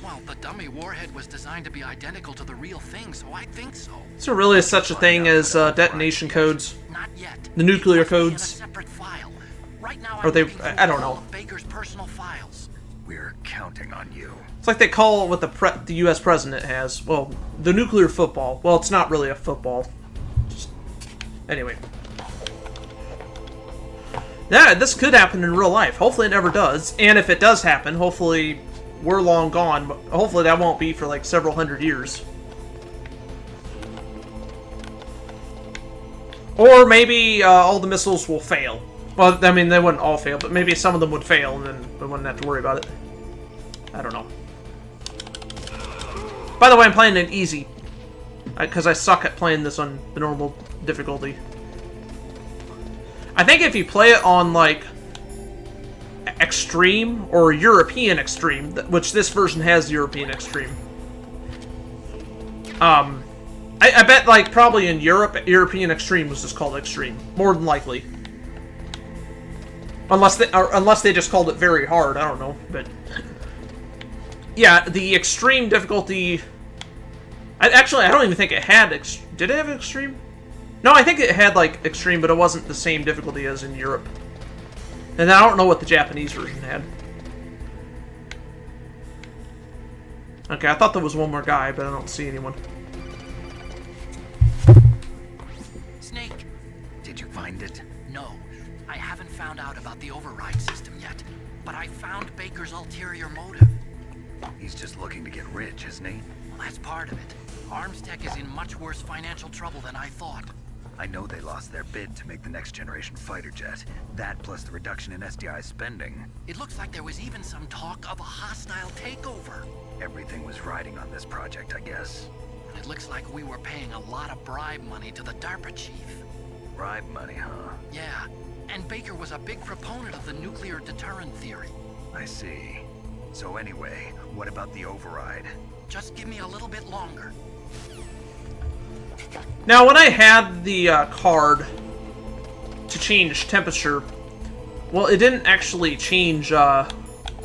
Well, the dummy warhead was designed to be identical to the real thing, so I think so. Is there really such a thing as detonation codes? Not yet. The nuclear It must be in a codes? separate file. Right now, Are I'm they? looking through I don't all know. of Baker's personal files. We're counting on you. It's like they call it what the U.S. president has. Well, the nuclear football. Well, it's not really a football. Anyway. Yeah, this could happen in real life. Hopefully it never does. And if it does happen, hopefully we're long gone. But hopefully that won't be for like several hundred years. Or maybe all the missiles will fail. Well, I mean, they wouldn't all fail, but maybe some of them would fail, and then we wouldn't have to worry about it. I don't know. By the way, I'm playing it easy. Because I suck at playing this on the normal difficulty. I think if you play it on, like, Extreme or European Extreme, which this version has European Extreme. I bet, like, probably in Europe, European Extreme was just called Extreme. More than likely. Unless they just called it very hard, I don't know, but... Yeah, the Extreme difficulty... Actually, I don't even think it had... Did it have Extreme? No, I think it had, like, Extreme, but it wasn't the same difficulty as in Europe. And I don't know what the Japanese version had. Okay, I thought there was one more guy, but I don't see anyone. Snake. Did you find it? No, I haven't found out about the override system yet, but I found Baker's ulterior motive. He's just looking to get rich, isn't he? Well, that's part of it. Armstech is in much worse financial trouble than I thought. I know they lost their bid to make the next generation fighter jet. That plus the reduction in SDI spending. It looks like there was even some talk of a hostile takeover. Everything was riding on this project, I guess. And it looks like we were paying a lot of bribe money to the DARPA chief. Bribe money, huh? Yeah, and Baker was a big proponent of the nuclear deterrent theory. I see. So anyway, what about the override? Just give me a little bit longer. Now, when I had the card to change temperature, well, it didn't actually change the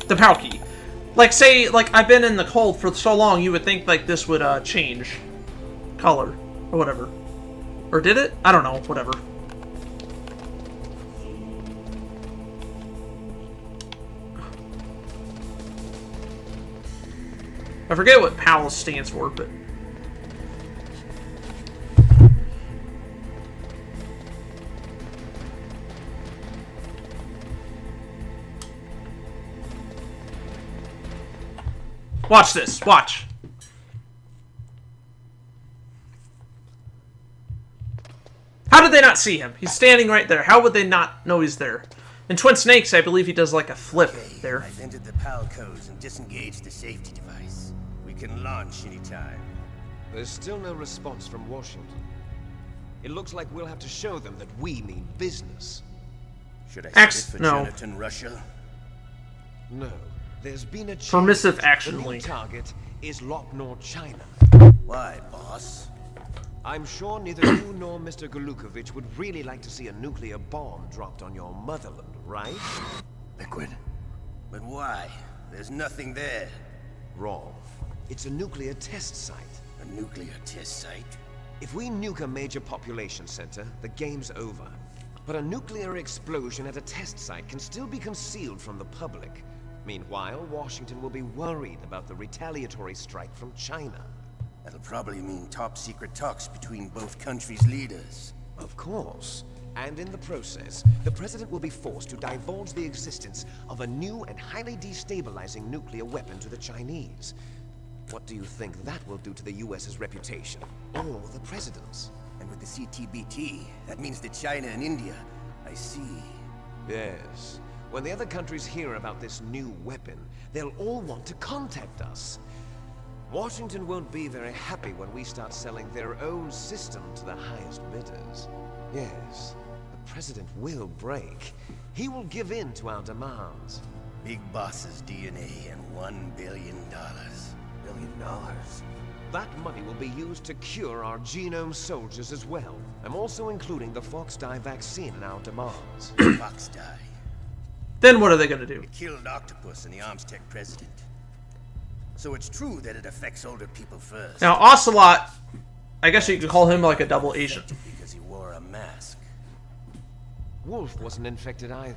PAL key. Like, say, like, I've been in the cold for so long, you would think, like, this would change color or whatever. Or did it? I don't know, whatever. I forget what PAL stands for, but... Watch this. Watch. How did they not see him? He's standing right there. How would they not know he's there? In Twin Snakes, I believe he does like a flip there. I've entered the PAL codes and disengaged the safety device. We can launch anytime. There's still no response from Washington. It looks like we'll have to show them that we mean business. Should I set it for no. Jonathan, Russia? No. There's been a change. Permissive action The new link. target is Lopnor, China. Why, boss? I'm sure neither you nor Mr. Golukovich would really like to see a nuclear bomb dropped on your motherland, right? Liquid. But why? There's nothing there. Wrong. It's a nuclear test site. A nuclear test site? If we nuke a major population center, the game's over. But a nuclear explosion at a test site can still be concealed from the public. Meanwhile, Washington will be worried about the retaliatory strike from China. That'll probably mean top-secret talks between both countries' leaders. Of course. And in the process, the president will be forced to divulge the existence of a new and highly destabilizing nuclear weapon to the Chinese. What do you think that will do to the US's reputation? Or the president's? And with the CTBT, that means that China and India... I see. Yes. When the other countries hear about this new weapon, they'll all want to contact us. Washington won't be very happy when we start selling their own system to the highest bidders. Yes, the president will break. He will give in to our demands. Big Boss's DNA and $1 billion. $1 billion? That money will be used to cure our genome soldiers as well. I'm also including the Fox dye vaccine in our demands. Fox dye? Then what are they gonna do? It killed Octopus and the Armstech president. So it's true that it affects older people first. Now, Ocelot, I guess you could call him like a double agent. Because he wore a mask. Wolf wasn't infected either.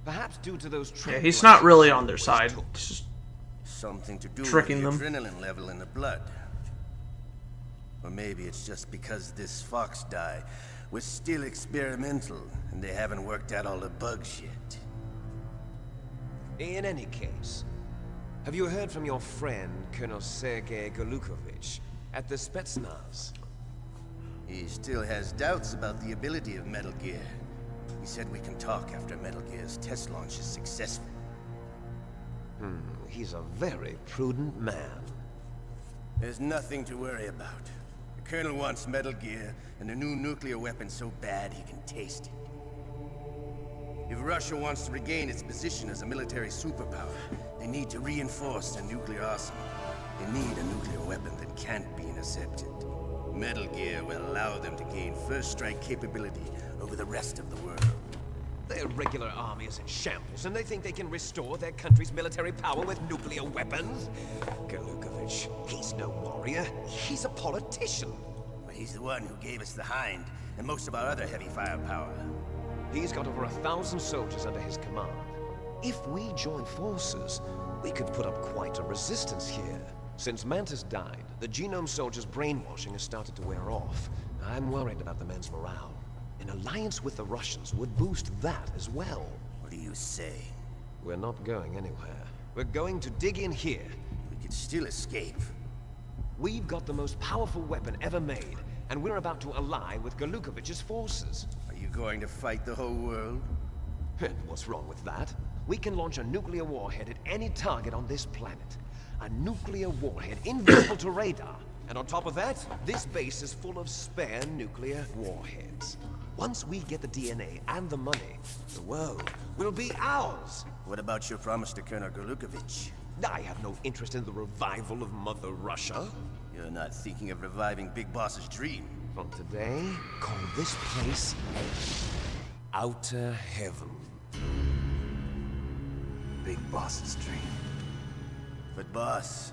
Perhaps due to those Yeah, he's not really on their side. He's just something to do tricking with the them. adrenaline level in the blood. Or maybe it's just because this Fox dye was still experimental and they haven't worked out all the bugs yet. In any case, have you heard from your friend, Colonel Sergei Golukovich, at the Spetsnaz? He still has doubts about the ability of Metal Gear. He said we can talk after Metal Gear's test launch is successful. He's a very prudent man. There's nothing to worry about. The Colonel wants Metal Gear and a new nuclear weapon so bad he can taste it. If Russia wants to regain its position as a military superpower, they need to reinforce their nuclear arsenal. They need a nuclear weapon that can't be intercepted. Metal Gear will allow them to gain first strike capability over the rest of the world. Their regular army is in shambles, and they think they can restore their country's military power with nuclear weapons? Golukovich, he's no warrior. He's a politician. But he's the one who gave us the Hind and most of our other heavy firepower. He's got over 1,000 soldiers under his command. If we join forces, we could put up quite a resistance here. Since Mantis died, the genome soldiers' brainwashing has started to wear off. I'm worried about the men's morale. An alliance with the Russians would boost that as well. What do you say? We're not going anywhere. We're going to dig in here. We could still escape. We've got the most powerful weapon ever made, and we're about to ally with Golukovich's forces. Are you going to fight the whole world? And what's wrong with that? We can launch a nuclear warhead at any target on this planet. A nuclear warhead invisible to radar. And on top of that, this base is full of spare nuclear warheads. Once we get the DNA and the money, the world will be ours. What about your promise to Colonel Golukovich? I have no interest in the revival of Mother Russia. You're not thinking of reviving Big Boss's dream. From today, call this place Outer Heaven. Big Boss's dream. But boss,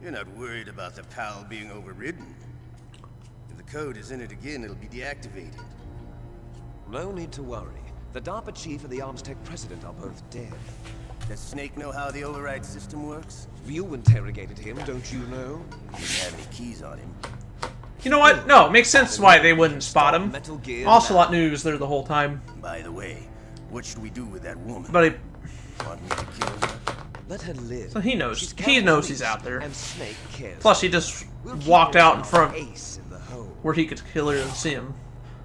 you're not worried about the PAL being overridden. If the code is in it again, it'll be deactivated. No need to worry. The DARPA chief and the Armstech president are both dead. Does Snake know how the override system works? You interrogated him, don't you know? He didn't have any keys on him. You know what? No, it makes sense why they wouldn't spot him. Ocelot knew he was there the whole time. By the way, what should we do with that woman? But he... Want me to kill her? Let her live. So he knows. He knows he's out there. And Snake cares. Plus, he just walked out in front Ace in the hole. where he could clearly see him.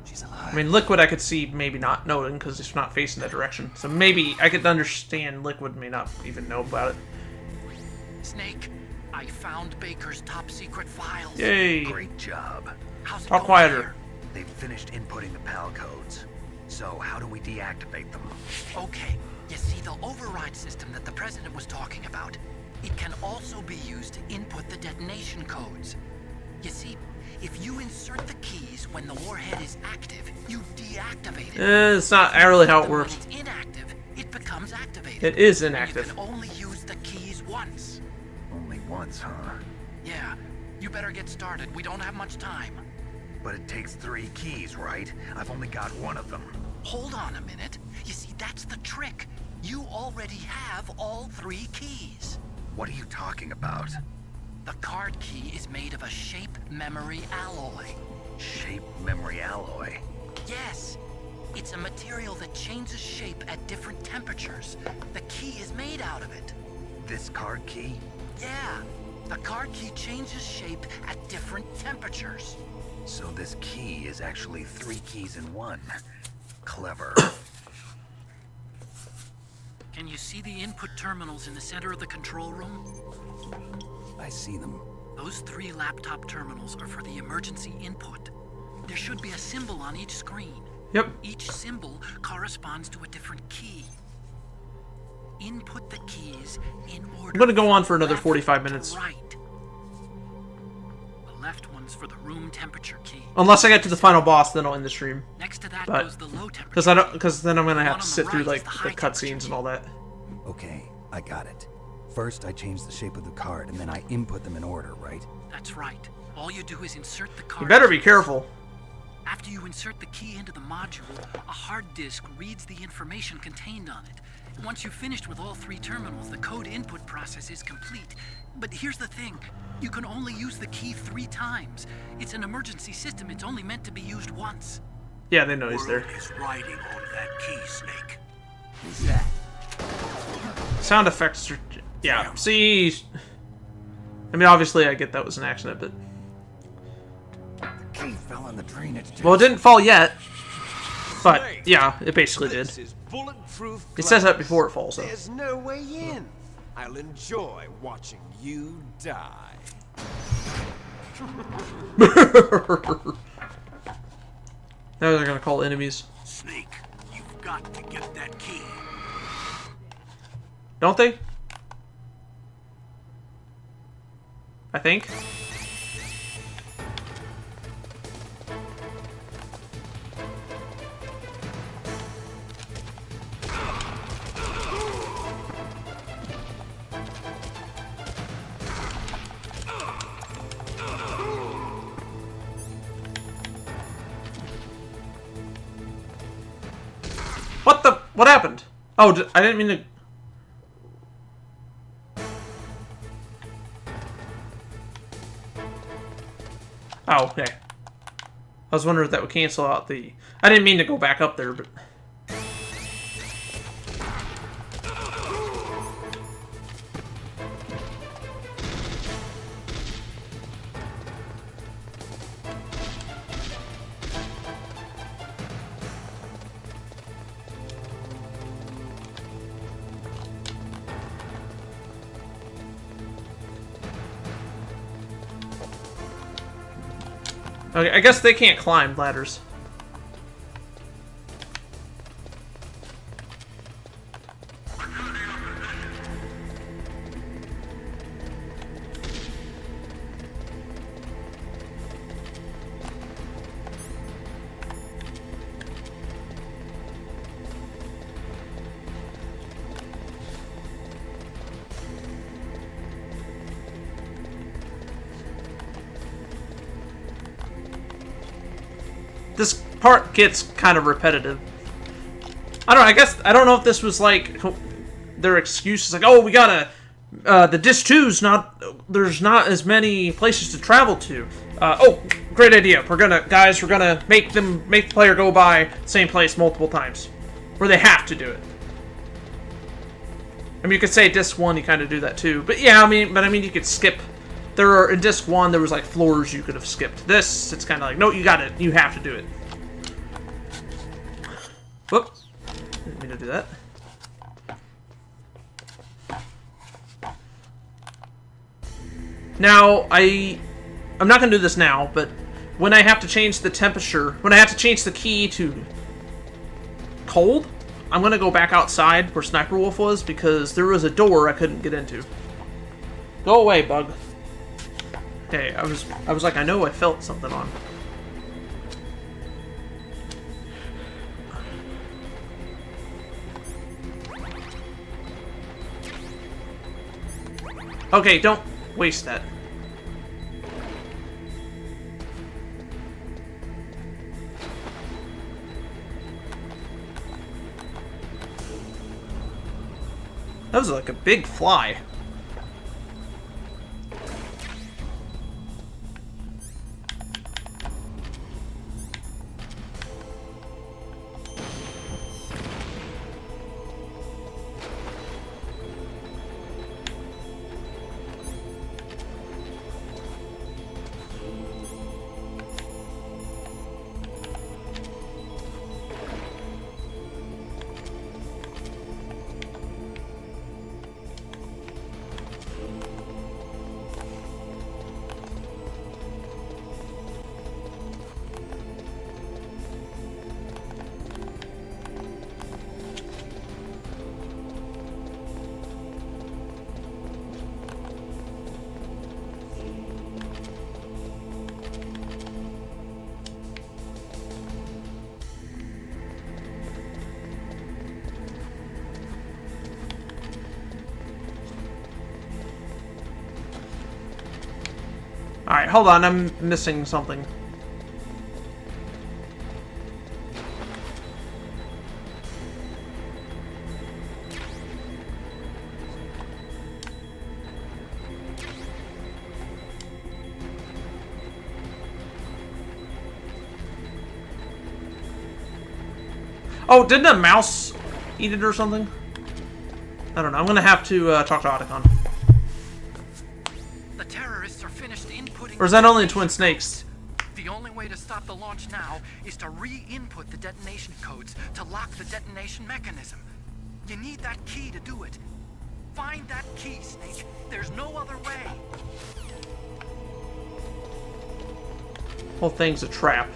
She's alive. I mean, Liquid I could see maybe not knowing because he's not facing that direction. So maybe I could understand Liquid may not even know about it. Snake, I found Baker's top secret files. Yay. Great job. How's it Talk going quieter. here? They've finished inputting the PAL codes. So how do we deactivate them? Okay, you see the override system that the president was talking about. It can also be used to input the detonation codes. You see, if you insert the keys when the warhead is active, you deactivate it. It's not really how it When works. it's inactive, it becomes activated. It is You inactive. can only use the keys once. Only once, huh? Yeah, you better get started. We don't have much time. But it takes 3 keys, right? I've only got 1 of them. Hold on a minute. You see, that's the trick. You already have all 3 keys. What are you talking about? The card key is made of a shape memory alloy. Shape memory alloy? Yes. It's a material that changes shape at different temperatures. The key is made out of it. This card key? Yeah. The card key changes shape at different temperatures. So this key is actually 3 keys in 1. Clever. Can you see the input terminals in the center of the control room? I see them. Those 3 laptop terminals are for the emergency input. There should be a symbol on each screen. Yep. Each symbol corresponds to a different key. Input the keys in order. I'm gonna go on for another left 45 to minutes. Right. The left one's for the room temperature key. Unless I get to the final boss, then I'll end the stream. Next to that But, goes the low temperature. because then I'm gonna have to sit through like the cutscenes and all that. Okay, I got it. First, I change the shape of the card, and then I input them in order, right? That's right. All you do is insert the card. You better be careful. After you insert the key into the module, a hard disk reads the information contained on it. Once you've finished with all 3 terminals, the code input process is complete. But here's the thing. You can only use the key 3 times. It's an emergency system. It's only meant to be used once. Yeah, they know he's there. Is riding on that key, Snake. Who's that? Sound effects are... Yeah, see... I mean, obviously I get that was an accident, but... The key fell in the drainage. Well, it didn't fall yet. But, yeah, it basically did. It says that before it falls, though. There's no way in. I'll enjoy watching you die. Now they're gonna call enemies. Snake, you've got to get that key. Don't they? I think. What the? What happened? Oh, I didn't mean to... Oh, okay. I was wondering if that would cancel out the... I didn't mean to go back up there, but... Okay, I guess they can't climb ladders. This part gets kind of repetitive. I don't know, I don't know if this was like their excuse is like, oh, we gotta, the disc 2's not, there's not as many places to travel to. Oh, great idea. We're gonna make the player go by the same place multiple times. Where they have to do it. I mean, you could say disc 1, you kind of do that too. But yeah, I mean, you could skip. In disc 1, there was like floors you could have skipped. This, it's kind of like, no, you got it. You have to do it. Whoop. Didn't mean to do that. Now, I'm not going to do this now, but when I have to change the temperature, when I have to change the key to cold, I'm going to go back outside where Sniper Wolf was because there was a door I couldn't get into. Go away, bug. Okay, I was like, I know I felt something on. Okay, don't waste that. That was like a big fly. Alright, hold on. I'm missing something. Oh, didn't a mouse eat it or something? I don't know. I'm gonna have to talk to Otacon. The terrorists are finished inputting. Or is that only Twin Snakes? The only way to stop the launch now is to re-input the detonation codes to lock the detonation mechanism. You need that key to do it. Find that key, Snake. There's no other way. Whole thing's a trap.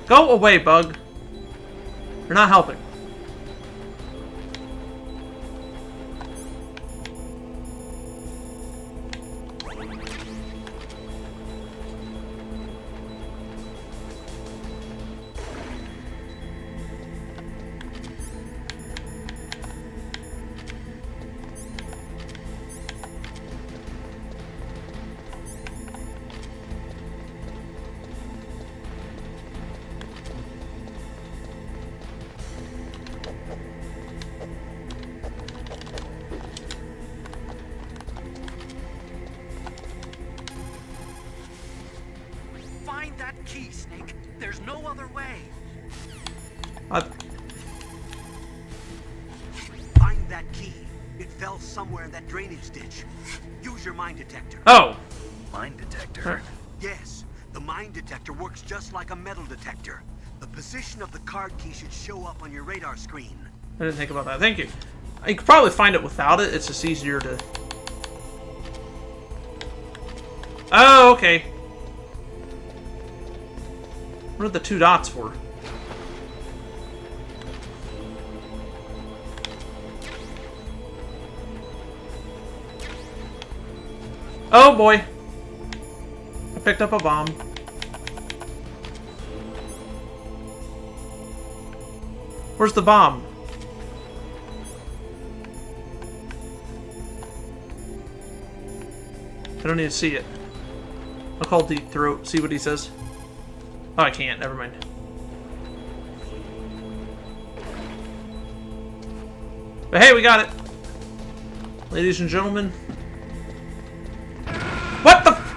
Go away, bug. You're not helping. Find that key, Snake. There's no other way. Find that key. It fell somewhere in that drainage ditch. Use your mine detector. Oh. Mine detector? Yes. The mine detector works just like a metal detector. The position of the card key should show up on your radar screen. I didn't think about that. Thank you. You could probably find it without it. It's just easier to... Oh, okay. What are the two dots for? Oh boy. I picked up a bomb. Where's the bomb? I don't need to see it. I'll call Deep Throat, see what he says. Oh, I can't. Never mind. But hey, we got it. Ladies and gentlemen. What the f-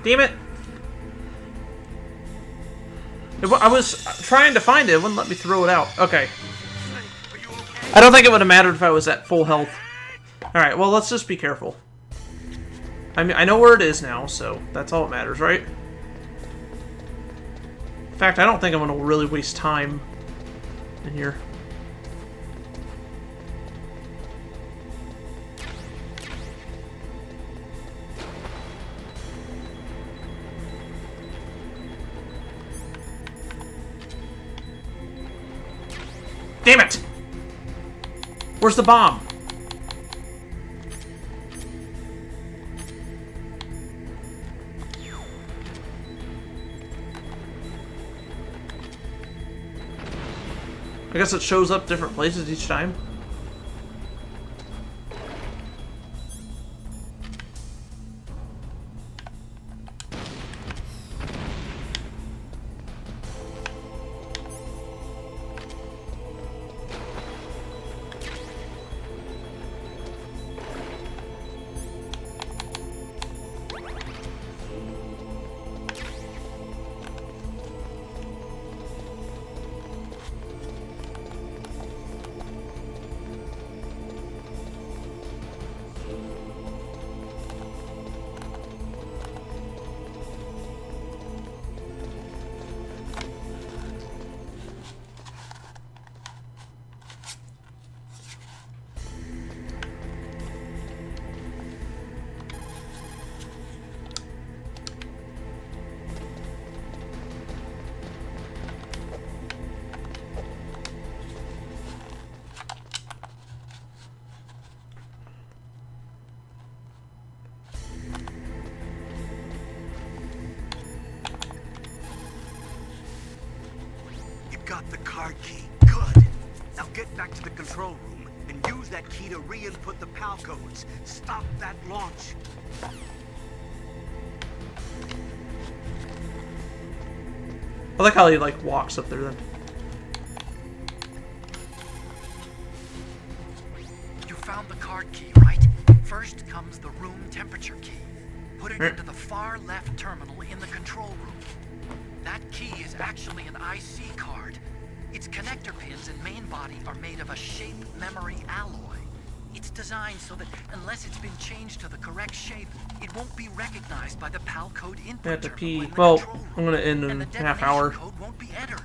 Damn it. I was trying to find it. It wouldn't let me throw it out. Okay. I don't think it would have mattered if I was at full health. Alright, well, let's just be careful. I mean, I know where it is now, so that's all that matters, right? In fact, I don't think I'm going to really waste time in here. Damn it! Where's the bomb? I guess it shows up different places each time. back to the control room and use that key to re-input the PAL codes. Stop that launch. I like how he like walks up there then. You found the card key, right? First comes the room temperature key. Put it into the far left terminal in the control room. That key is actually an IC card. Its connector pins and main body are made of a shape memory alloy. It's designed so that unless it's been changed to the correct shape, it won't be recognized by the PAL code input I have to terminal pee. in the Well, control room, I'm gonna end in and the a half hour. detonation code won't be entered.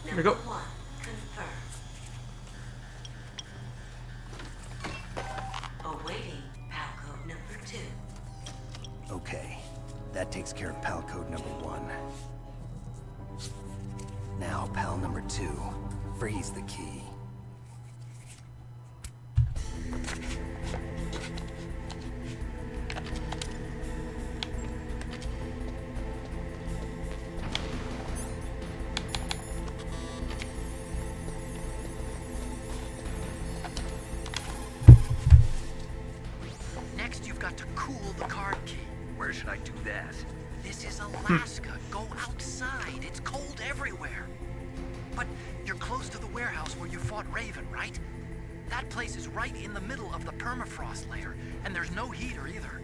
Here we go. Awaiting PAL code number 2. Okay, that takes care of PAL code number 1. Now, PAL number 2. Freeze the key. Next, you've got to cool the card key. Where should I do that? This is Alaska. Go outside. It's cold everywhere. But you're close to the warehouse where you fought Raven, right? That place is right in the middle of the permafrost layer, and there's no heater either.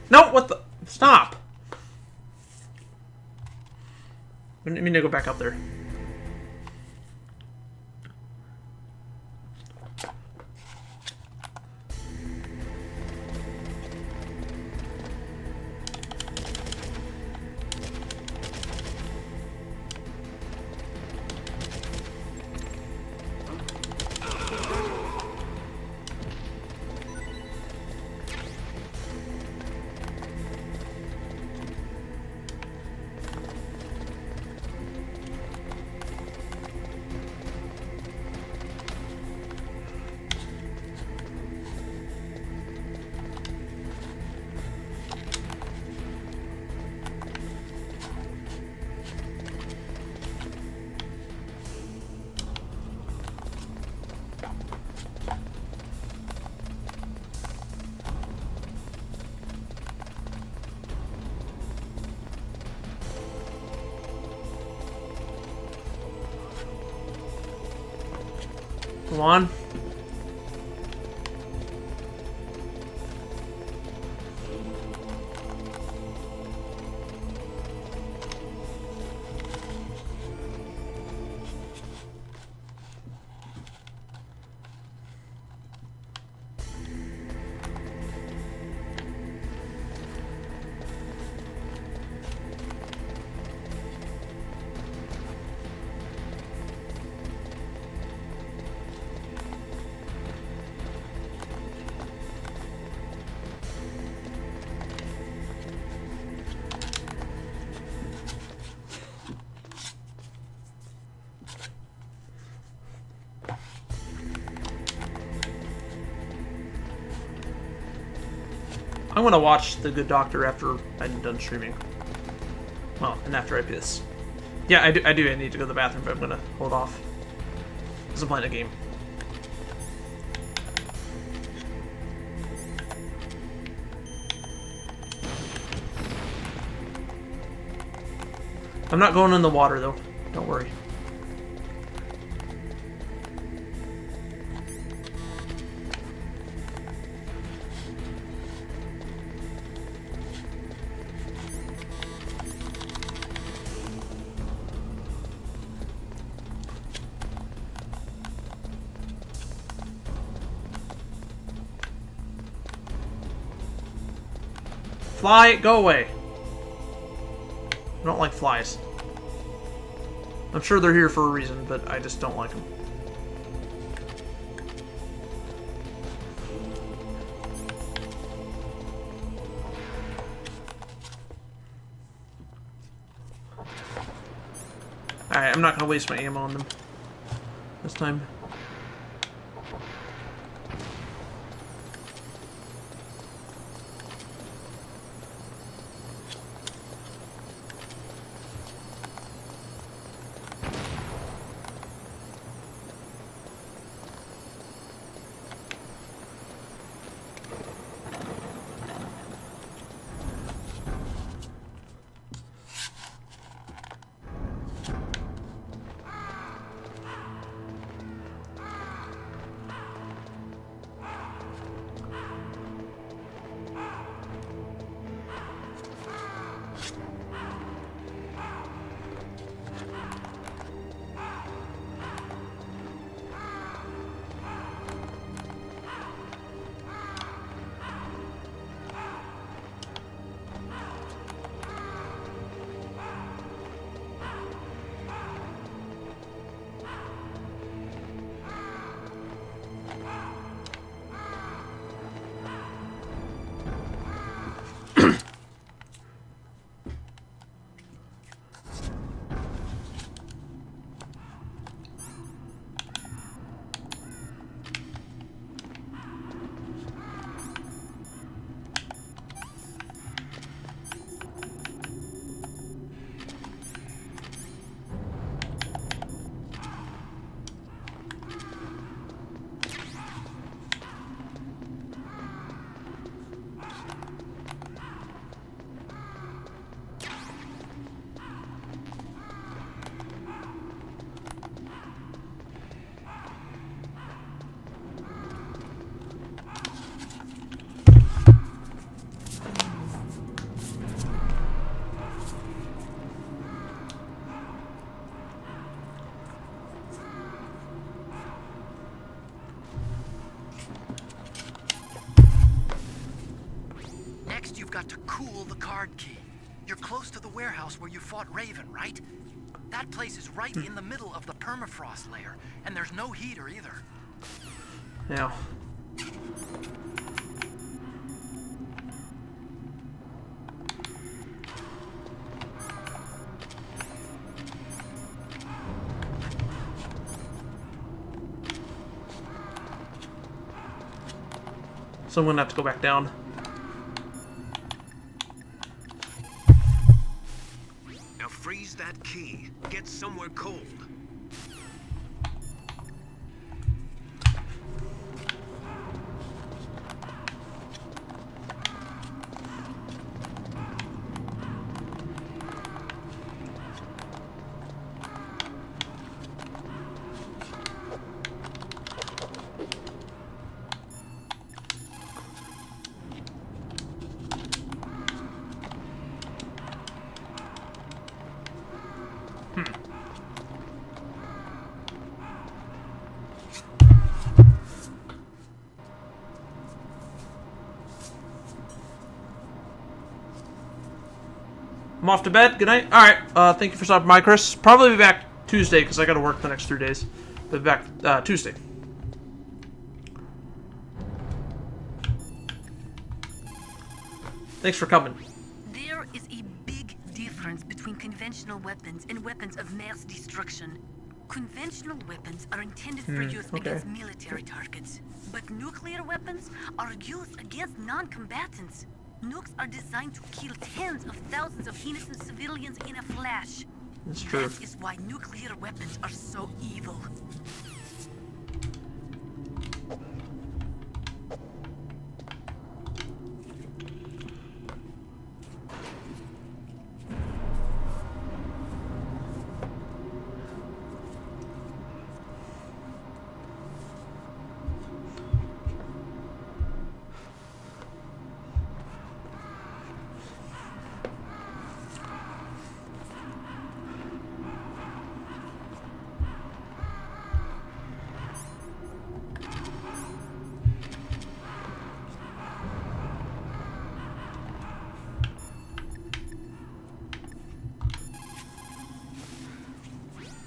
No, what the? Stop! I didn't mean to go back up there. Come on. I'm gonna watch The Good Doctor after I'm done streaming. Well, and after I piss. Yeah, I do. I need to go to the bathroom, but I'm gonna hold off. Because I'm playing a game. I'm not going in the water, though. Don't worry. Fly, go away. I don't like flies. I'm sure they're here for a reason, but I just don't like them. Alright, I'm not gonna waste my ammo on them this time. Next, you've got to cool the card key. You're close to the warehouse where you fought Raven, right? That place is right in the middle of the permafrost layer, and there's no heater either. Yeah. So I'm gonna have to go back down. Now freeze that key. Get somewhere cold. I'm off to bed. Good night. Alright, thank you for stopping by, Chris. Probably be back Tuesday, because I gotta work the next 3 days. But be back Tuesday. Thanks for coming. There is a big difference between conventional weapons and weapons of mass destruction. Conventional weapons are intended for use against military targets, but nuclear weapons are used against non-combatants. Nukes are designed to kill tens of thousands of innocent civilians in a flash. That's true. That is why nuclear weapons are so evil.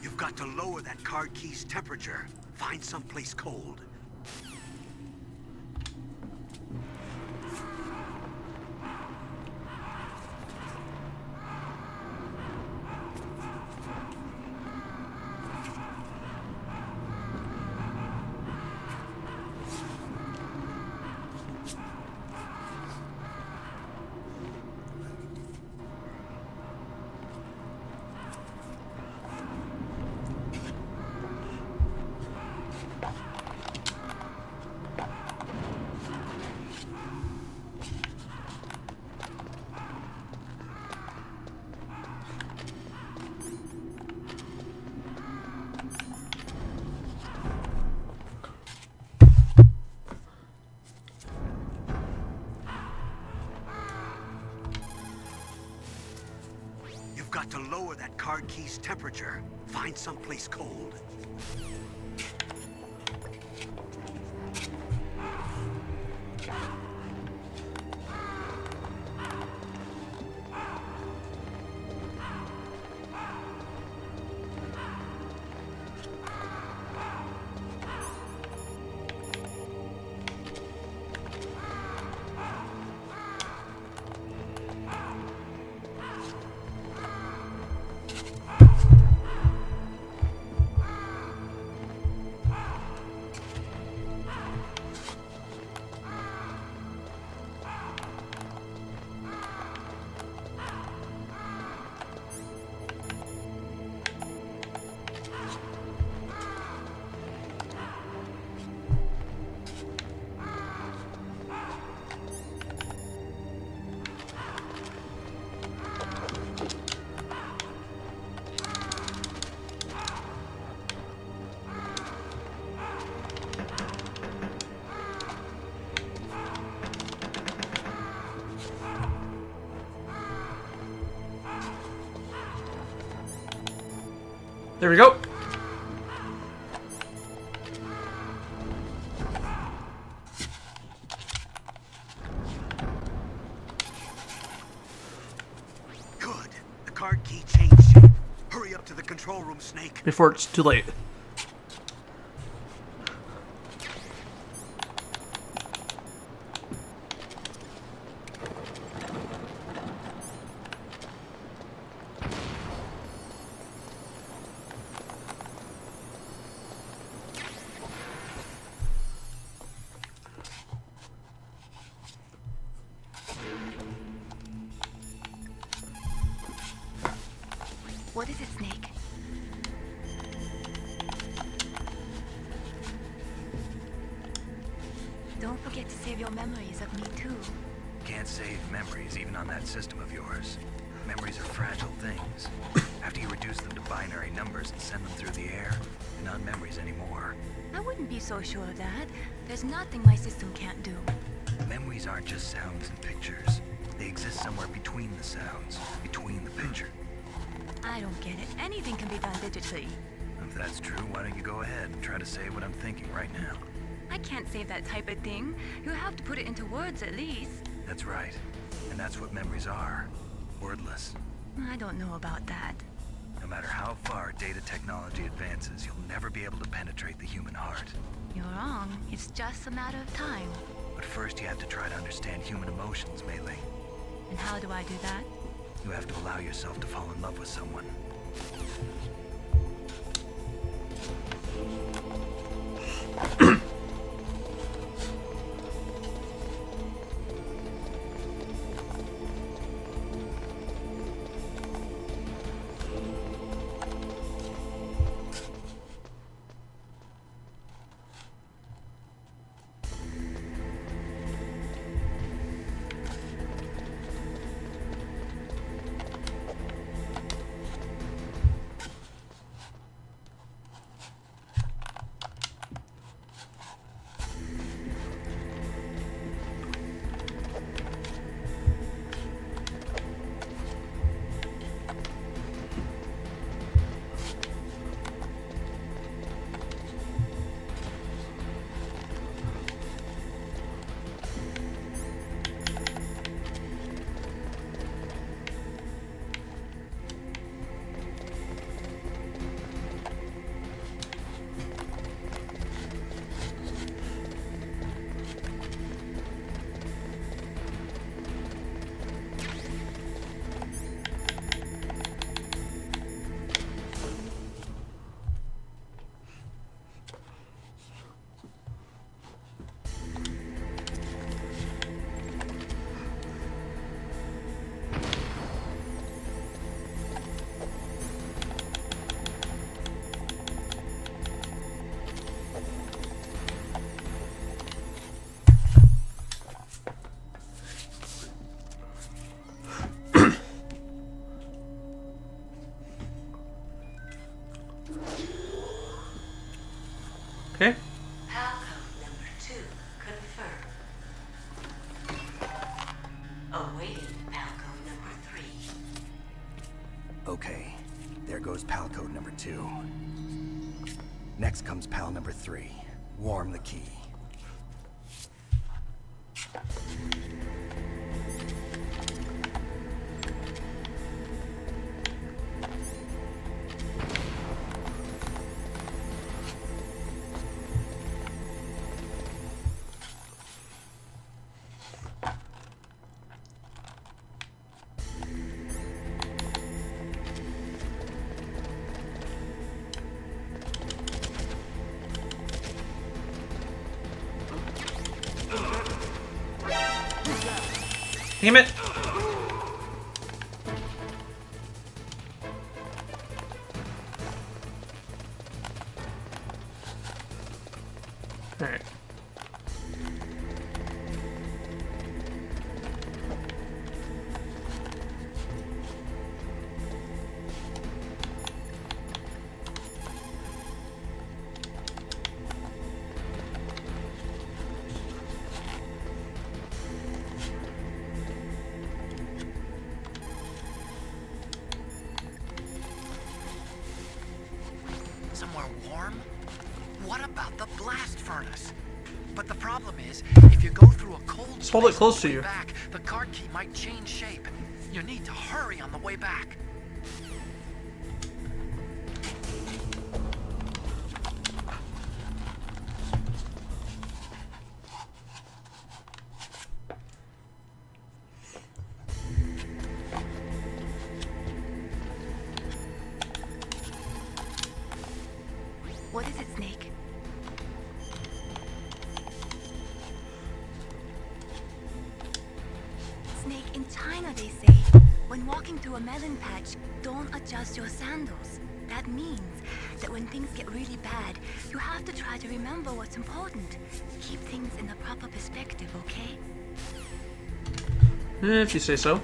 You've got to lower that card key's temperature. Find someplace cold. Got to lower that card key's temperature. Find someplace cold. There we go. Good. The card key changed shape. Hurry up to the control room, Snake. Before it's too late. What is it, Snake? Don't forget to save your memories of me, too. Can't save memories even on that system of yours. Memories are fragile things. After you reduce them to binary numbers and send them through the air, they're not memories anymore. I wouldn't be so sure of that. There's nothing my system can't do. Memories aren't just sounds and pictures. They exist somewhere between the sounds, between the picture. I don't get it. Anything can be done digitally. If that's true, why don't you go ahead and try to say what I'm thinking right now? I can't save that type of thing. You have to put it into words at least. That's right. And that's what memories are. Wordless. I don't know about that. No matter how far data technology advances, you'll never be able to penetrate the human heart. You're wrong. It's just a matter of time. But first you have to try to understand human emotions, Mei-Ling. And how do I do that? You have to allow yourself to fall in love with someone. goes pal code number 2. Next comes pal number 3. Warm the key. Damn it! Alright. Somewhere warm? What about the blast furnace? But the problem is, if you go through a cold Just hold it close to on the you. way back, the card key might change shape. You need to hurry on the way back. What is it, Snake? Snake, in China they say, when walking through a melon patch, don't adjust your sandals. That means that when things get really bad, you have to try to remember what's important. Keep things in the proper perspective, okay? If you say so.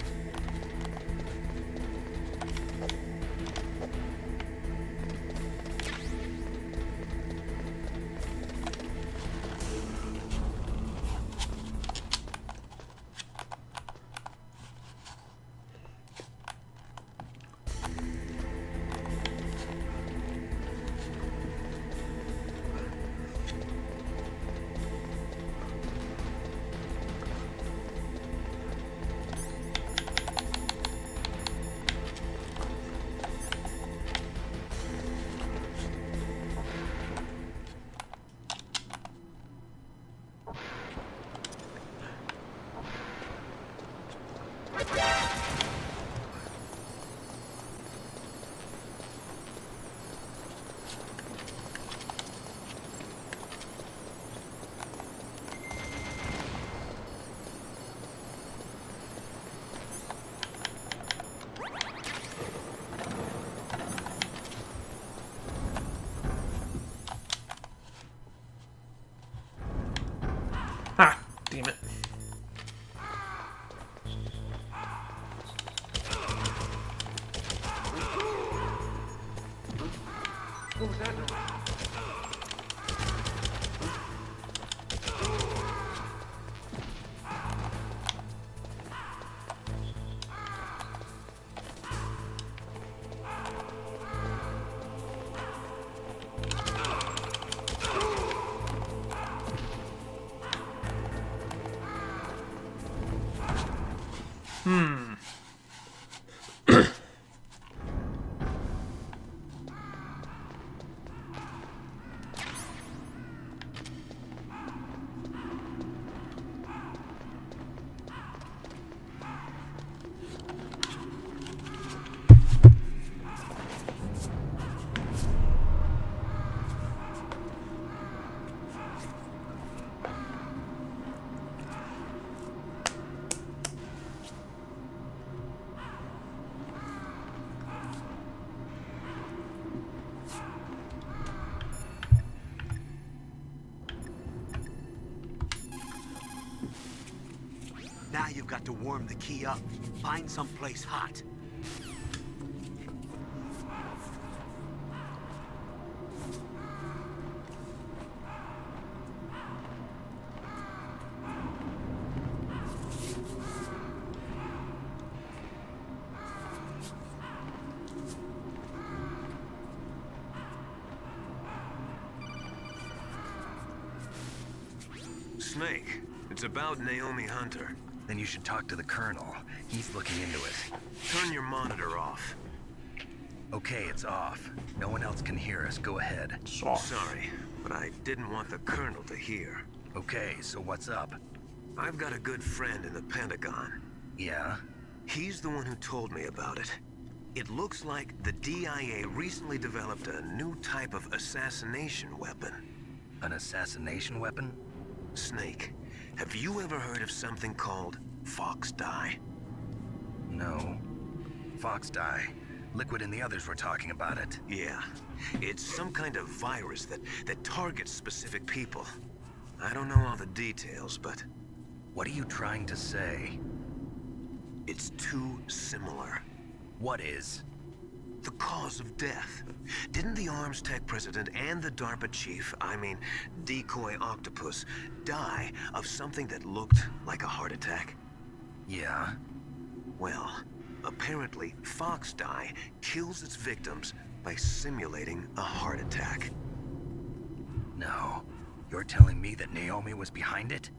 Ah, damn it. What was that noise? Now you've got to warm the key up. Find someplace hot. Snake, it's about Naomi Hunter. Then you should talk to the Colonel. He's looking into it. Turn your monitor off. Okay, it's off. No one else can hear us. Go ahead. Sorry, but I didn't want the Colonel to hear. Okay, so what's up? I've got a good friend in the Pentagon. Yeah? He's the one who told me about it. It looks like the DIA recently developed a new type of assassination weapon. An assassination weapon? Snake, have you ever heard of something called Fox Dye? No. Fox Dye. Liquid and the others were talking about it. Yeah. It's some kind of virus that targets specific people. I don't know all the details, but... What are you trying to say? It's too similar. What is? The cause of death. Didn't the Arms Tech president and the DARPA chief, I mean, Decoy Octopus, die of something that looked like a heart attack? Yeah? Well, apparently Fox Dye kills its victims by simulating a heart attack. No. You're telling me that Naomi was behind it?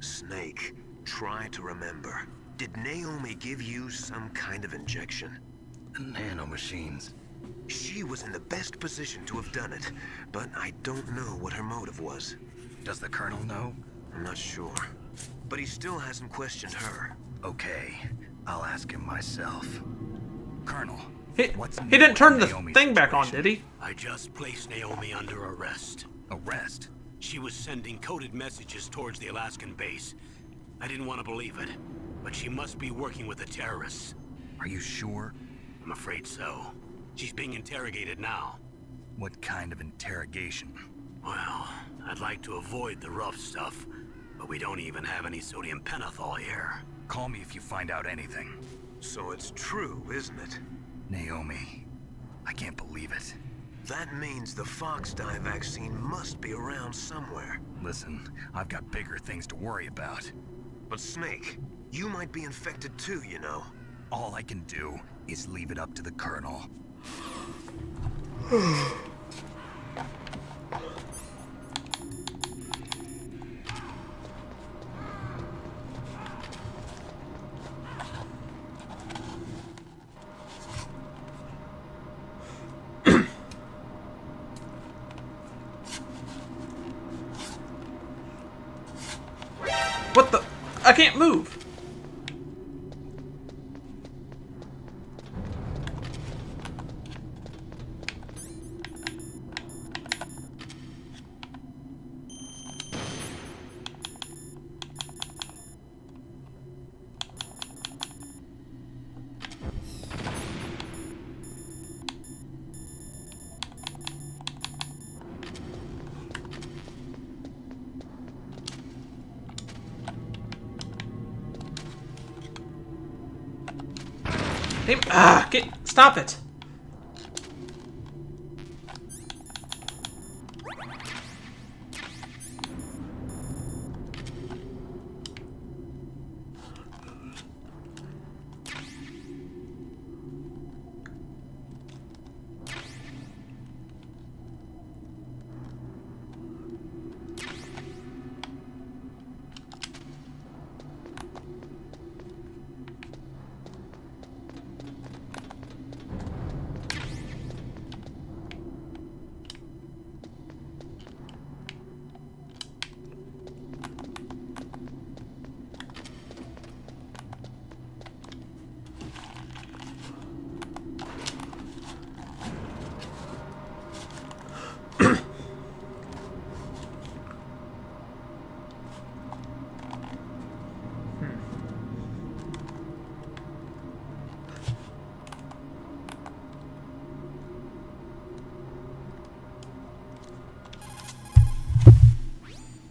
Snake, try to remember. Did Naomi give you some kind of injection? Nanomachines. She was in the best position to have done it, but I don't know what her motive was. Does the Colonel know? I'm not sure. But he still hasn't questioned her. Okay, I'll ask him myself. Colonel, he didn't turn the thing back on, did he? I just placed Naomi under arrest. Arrest? She was sending coded messages towards the Alaskan base. I didn't want to believe it, but she must be working with the terrorists. Are you sure? I'm afraid so. She's being interrogated now. What kind of interrogation? Well, I'd like to avoid the rough stuff, but we don't even have any sodium pentothal here. Call me if you find out anything. So it's true, isn't it? Naomi, I can't believe it. That means the Fox Dye vaccine must be around somewhere. Listen, I've got bigger things to worry about. But Snake, you might be infected too, you know. All I can do is leave it up to the Colonel. What the? I can't move. Stop it.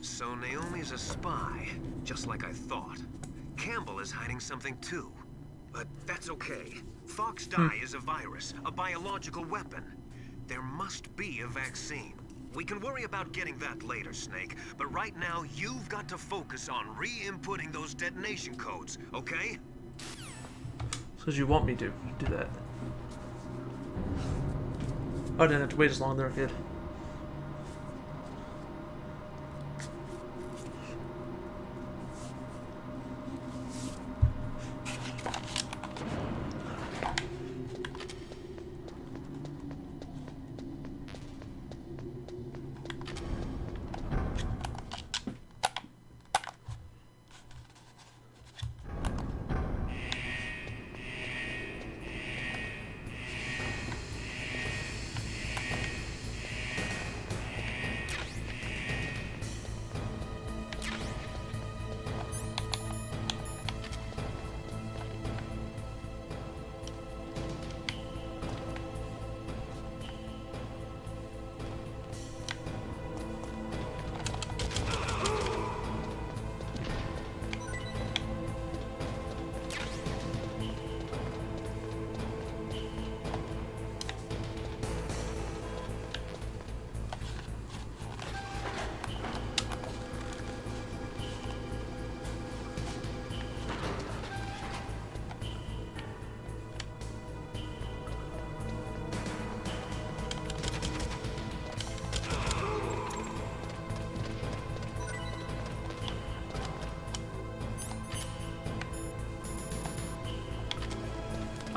So Naomi's a spy, just like I thought. Campbell is hiding something too. But that's okay. Fox Dye is a virus, a biological weapon. There must be a vaccine. We can worry about getting that later, Snake. But right now, you've got to focus on re-inputting those detonation codes, okay? Because you want me to do that. Oh, I didn't have to wait as long there, good.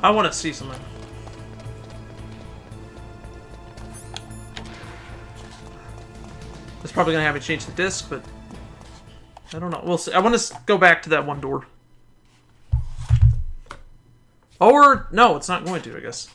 I want to see something. It's probably gonna have me change the disc, but I don't know. We'll see. I want to go back to that one door. Or no, it's not going to, I guess.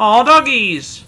Aw, doggies!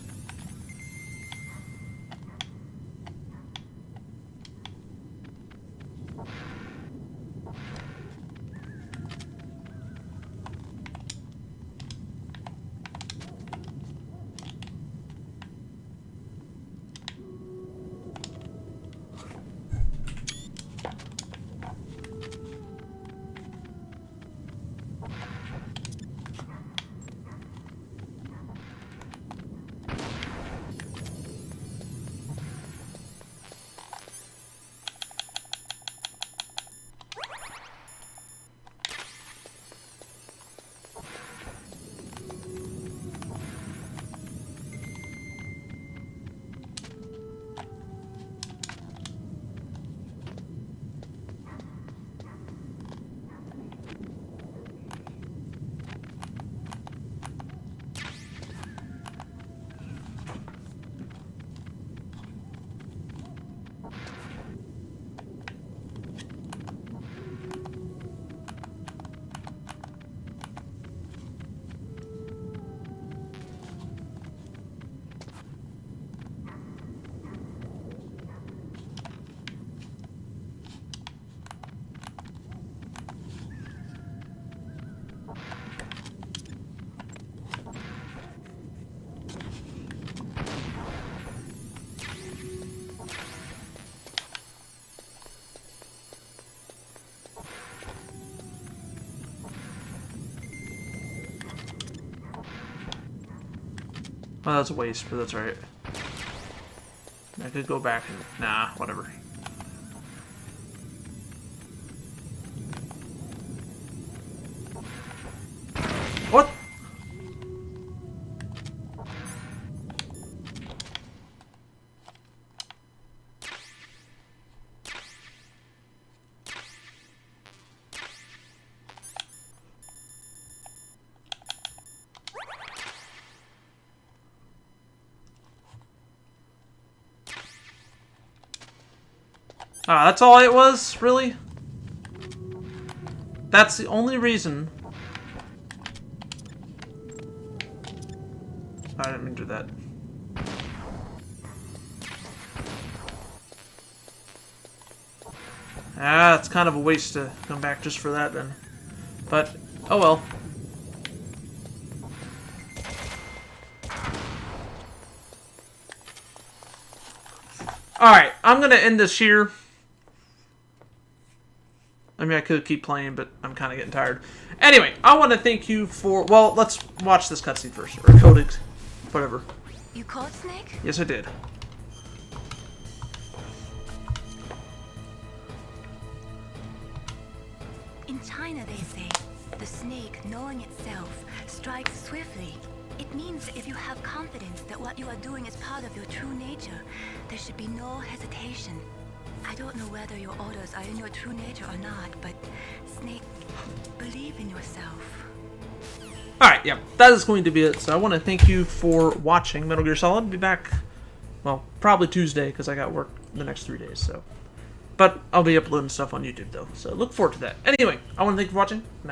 Well, that's a waste, but that's alright. I could go back and... Nah, whatever. What? Ah, that's all it was? Really? That's the only reason. I didn't mean to do that. Ah, it's kind of a waste to come back just for that then. But, oh well. Alright, I'm gonna end this here. I mean, I could keep playing, but I'm kind of getting tired. Anyway, I want to thank you for... Well, let's watch this cutscene first. Or codec. Whatever. You caught Snake? Yes, I did. In China, they say, the snake, knowing itself, strikes swiftly. It means if you have confidence that what you are doing is part of your true nature, there should be no hesitation. I don't know whether your orders are in your true nature or not, but Snake, believe in yourself. Alright, yeah, that is going to be it. So I want to thank you for watching Metal Gear Solid. I'll be back, well, probably Tuesday, because I got work the next 3 days, so. But I'll be uploading stuff on YouTube, though, so look forward to that. Anyway, I want to thank you for watching, and I